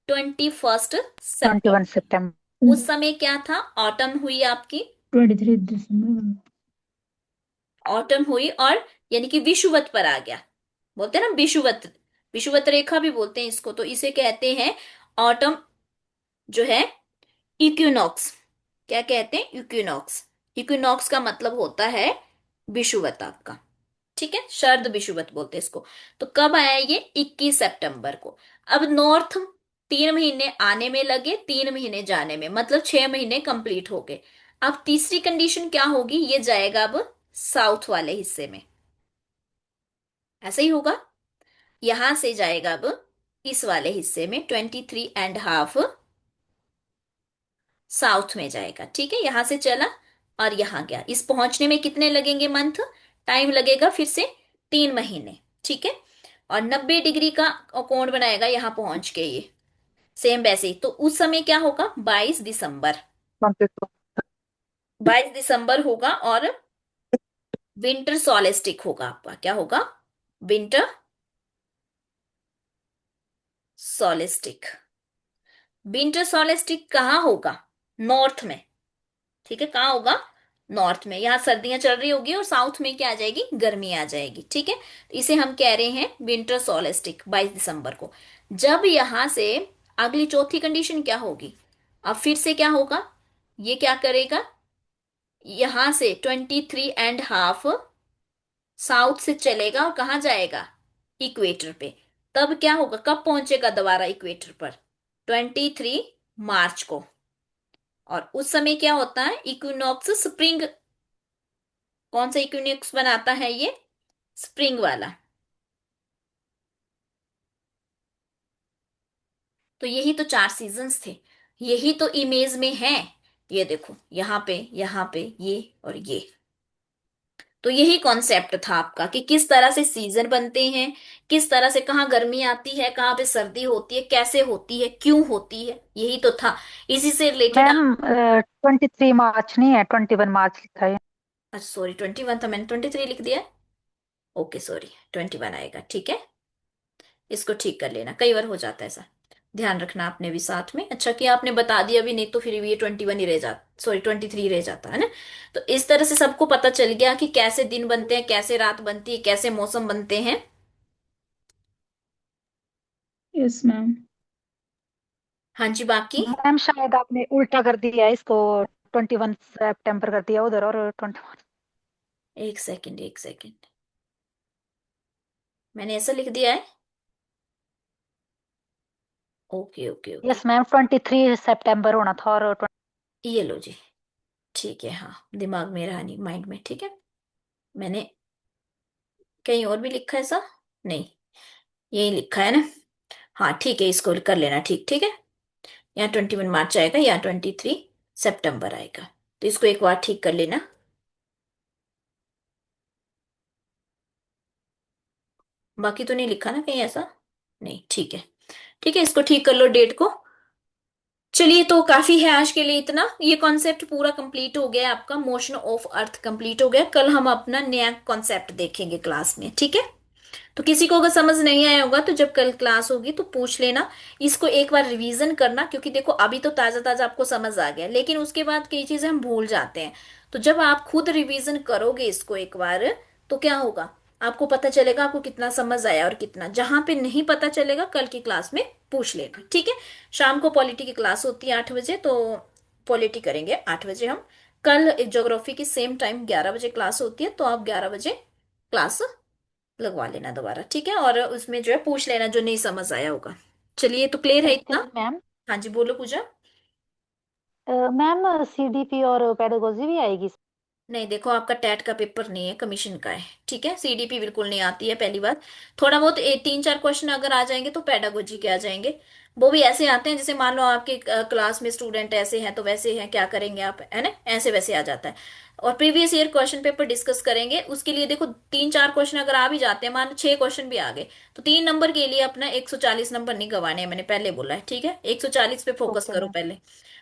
Speaker 1: 21 सितंबर।
Speaker 4: 21 सितंबर।
Speaker 1: उस समय क्या था, ऑटम हुई आपकी,
Speaker 2: 23 दिसंबर।
Speaker 1: ऑटम हुई, और यानी कि विषुवत पर आ गया। बोलते हैं ना विषुवत, विषुवत रेखा भी बोलते हैं इसको, तो इसे कहते हैं ऑटम जो है, इक्विनॉक्स। क्या कहते हैं, इक्विनॉक्स। इक्विनॉक्स का मतलब होता है विषुवत आपका, ठीक है, शरद विषुवत बोलते हैं इसको। तो कब आया ये, 21 सितंबर को। अब नॉर्थ 3 महीने आने में लगे, 3 महीने जाने में, मतलब 6 महीने कंप्लीट हो गए। अब तीसरी कंडीशन क्या होगी, ये जाएगा अब साउथ वाले हिस्से में, ऐसा ही होगा। यहां से जाएगा अब इस वाले हिस्से में, 23.5 साउथ में जाएगा, ठीक है। यहां से चला और यहां गया, इस पहुंचने में कितने लगेंगे मंथ, टाइम लगेगा फिर से 3 महीने, ठीक है। और 90 डिग्री का कोण बनाएगा यहां पहुंच के ये, सेम वैसे ही। तो उस समय क्या होगा? 22 दिसंबर।
Speaker 4: 22।
Speaker 1: 22 दिसंबर होगा और विंटर सोलेस्टिक होगा आपका। क्या होगा? विंटर सोलेस्टिक। विंटर सोलेस्टिक कहाँ होगा? नॉर्थ में। ठीक है, कहाँ होगा? नॉर्थ में। यहाँ सर्दियां चल रही होगी और साउथ में क्या आ जाएगी? गर्मी आ जाएगी। ठीक है, तो इसे हम कह रहे हैं विंटर सोलेस्टिक, 22 दिसंबर को। जब यहां से अगली चौथी कंडीशन क्या होगी? अब फिर से क्या होगा? ये क्या करेगा? यहां से 23.5 साउथ से चलेगा और कहाँ जाएगा? इक्वेटर पे। तब क्या होगा? कब पहुंचेगा दोबारा इक्वेटर पर? 23 मार्च को। और उस समय क्या होता है? Equinox spring. कौन सा इक्विनॉक्स बनाता है ये? स्प्रिंग वाला। तो यही तो 4 सीजन्स थे, यही तो इमेज में है। ये देखो, यहाँ पे ये और ये। तो यही कॉन्सेप्ट था आपका कि किस तरह से सीजन बनते हैं, किस तरह से कहाँ गर्मी आती है, कहाँ पे सर्दी होती है, कैसे होती है, क्यों होती है, यही तो था। इसी से रिलेटेड
Speaker 4: मैम
Speaker 1: आप।
Speaker 4: 23 मार्च नहीं है, 21 मार्च लिखा है।
Speaker 1: अच्छा सॉरी, 21 था, मैंने 23 लिख दिया। ओके सॉरी, 21 आएगा। ठीक है, इसको ठीक कर लेना, कई बार हो जाता है ऐसा। ध्यान रखना आपने भी साथ में। अच्छा किया आपने बता दिया भी, नहीं तो फिर भी ये 21 ही रह जाता, सॉरी 23 रह जाता है ना। तो इस तरह से सबको पता चल गया कि कैसे दिन बनते हैं, कैसे रात बनती है, कैसे मौसम बनते हैं।
Speaker 2: Yes ma'am.
Speaker 1: हाँ जी, बाकी।
Speaker 4: मैम शायद आपने उल्टा कर दिया है इसको, 21 सितंबर कर दिया उधर और 21।
Speaker 1: एक सेकंड, एक सेकंड, मैंने ऐसा लिख दिया है। Okay okay okay.
Speaker 4: Yes ma'am, 23 सितंबर होना था और
Speaker 1: ये लो जी। ठीक है, हाँ दिमाग में रहा नहीं, माइंड में। ठीक है, मैंने कहीं और भी लिखा है ऐसा? नहीं, यही लिखा है ना। हाँ ठीक है, इसको कर लेना ठीक। ठीक है, यहाँ 21 मार्च आएगा, यहाँ 23 सितंबर आएगा। तो इसको एक बार ठीक कर लेना। बाकी तो नहीं लिखा ना कहीं ऐसा? नहीं, ठीक है। ठीक है, इसको ठीक कर लो डेट को। चलिए, तो काफी है आज के लिए इतना। ये कॉन्सेप्ट पूरा कंप्लीट हो गया, आपका मोशन ऑफ अर्थ कंप्लीट हो गया। कल हम अपना नया कॉन्सेप्ट देखेंगे क्लास में। ठीक है, तो किसी को अगर समझ नहीं आया होगा तो जब कल क्लास होगी तो पूछ लेना। इसको एक बार रिवीजन करना, क्योंकि देखो अभी तो ताजा ताजा आपको समझ आ गया, लेकिन उसके बाद कई चीजें हम भूल जाते हैं। तो जब आप खुद रिवीजन करोगे इसको एक बार, तो क्या होगा? आपको पता चलेगा आपको कितना समझ आया और कितना। जहां पे नहीं पता चलेगा कल की क्लास में पूछ लेना। ठीक है, शाम को पॉलिटी की क्लास होती है 8 बजे, तो पॉलिटी करेंगे 8 बजे हम। कल ज्योग्राफी की सेम टाइम 11 बजे क्लास होती है, तो आप 11 बजे क्लास लगवा लेना दोबारा। ठीक है, और उसमें जो है पूछ लेना जो नहीं समझ आया होगा। चलिए, तो क्लियर है इतना?
Speaker 4: एक्चुअली मैम,
Speaker 1: हाँ जी, बोलो पूजा।
Speaker 4: मैम सीडीपी और पेडागोजी भी आएगी।
Speaker 1: नहीं देखो, आपका टैट का पेपर नहीं है, कमीशन का है। ठीक है, सीडीपी बिल्कुल नहीं आती है पहली बात। थोड़ा बहुत 3-4 क्वेश्चन अगर आ जाएंगे तो पेडागोजी के आ जाएंगे। वो भी ऐसे आते हैं जैसे मान लो आपके क्लास में स्टूडेंट ऐसे हैं तो वैसे हैं, क्या करेंगे आप, है ना, ऐसे वैसे आ जाता है। और previous year question paper discuss करेंगे, उसके लिए देखो 3-4 क्वेश्चन अगर आ भी जाते हैं, मान लो 6 क्वेश्चन भी आ गए, तो 3 नंबर के लिए अपना 140 नंबर नहीं गंवाने हैं, मैंने पहले बोला है। ठीक है, 140 पे फोकस
Speaker 4: ओके
Speaker 1: करो
Speaker 4: मैम।
Speaker 1: पहले।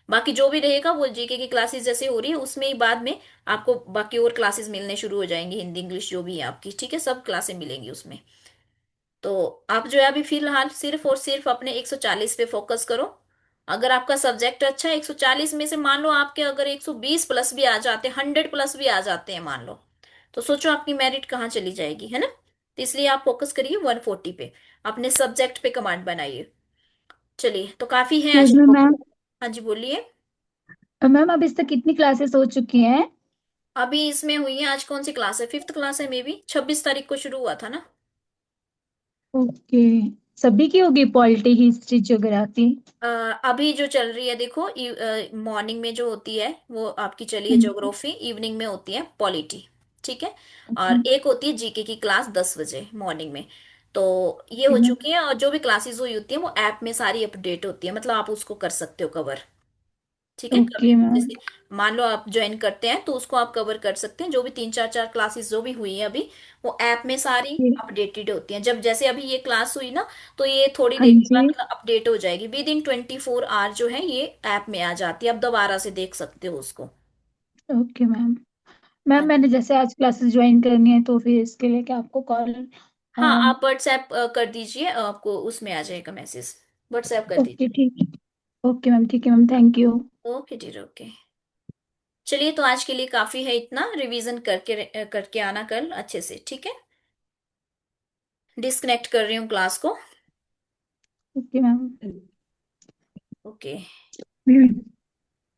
Speaker 1: बाकी जो भी रहेगा वो जीके की क्लासेस जैसे हो रही है उसमें ही बाद में आपको बाकी और क्लासेस मिलने शुरू हो जाएंगी, हिंदी इंग्लिश जो भी है आपकी। ठीक है, सब क्लासेस मिलेंगी उसमें। तो आप जो है अभी फिलहाल सिर्फ और सिर्फ अपने 140 पे फोकस करो। अगर आपका सब्जेक्ट अच्छा है, 140 में से मान लो आपके अगर 120 प्लस भी आ जाते हैं, 100 प्लस भी आ जाते हैं मान लो, तो सोचो आपकी मेरिट कहाँ चली जाएगी, है ना। तो इसलिए आप फोकस करिए 140 पे, अपने सब्जेक्ट पे कमांड बनाइए। चलिए, तो काफी है आज।
Speaker 2: Excuse me ma'am.
Speaker 1: हाँ जी, बोलिए।
Speaker 2: मैम अब इस तक कितनी क्लासेस हो चुकी हैं?
Speaker 1: अभी इसमें हुई है, आज कौन सी क्लास है? 5th क्लास है, मे बी 26 तारीख को शुरू हुआ था ना।
Speaker 2: ओके। सभी की होगी, पॉलिटी हिस्ट्री ज्योग्राफी?
Speaker 1: अ, अभी जो चल रही है देखो, मॉर्निंग में जो होती है वो आपकी चली है
Speaker 2: हम्म।
Speaker 1: ज्योग्राफी, इवनिंग में होती है पॉलिटी। ठीक है,
Speaker 2: ओके।
Speaker 1: और एक होती है जीके की क्लास 10 बजे मॉर्निंग में। तो ये
Speaker 2: ओके
Speaker 1: हो
Speaker 2: मैम।
Speaker 1: चुकी है, और जो भी क्लासेस हुई होती है वो ऐप में सारी अपडेट होती है, मतलब आप उसको कर सकते हो कवर। ठीक है, कभी
Speaker 2: ओके मैम।
Speaker 1: जैसे मान लो आप ज्वाइन करते हैं तो उसको आप कवर कर सकते हैं, जो भी तीन चार चार क्लासेस जो भी हुई है अभी, वो ऐप में सारी अपडेटेड होती हैं। जब जैसे अभी ये क्लास हुई ना, तो ये थोड़ी
Speaker 2: हाँ
Speaker 1: देर के
Speaker 2: जी।
Speaker 1: बाद अपडेट हो जाएगी, विद इन 24 आवर जो है ये ऐप में आ जाती है, आप दोबारा से देख सकते हो उसको।
Speaker 2: Okay ma'am. मैम
Speaker 1: हाँ,
Speaker 2: मैंने जैसे आज क्लासेस ज्वाइन करनी है तो फिर इसके लिए क्या आपको कॉल?
Speaker 1: हाँ आप व्हाट्सएप कर दीजिए, आपको उसमें आ जाएगा मैसेज, व्हाट्सएप कर
Speaker 2: ओके
Speaker 1: दीजिए।
Speaker 2: ठीक। ओके मैम, ठीक है ma'am, thank you.
Speaker 1: Okay dear, okay. चलिए, तो आज के लिए काफी है इतना, रिवीजन करके करके आना कल अच्छे से, ठीक है। डिस्कनेक्ट कर रही हूँ क्लास को।
Speaker 2: Okay ma'am.
Speaker 1: ओके।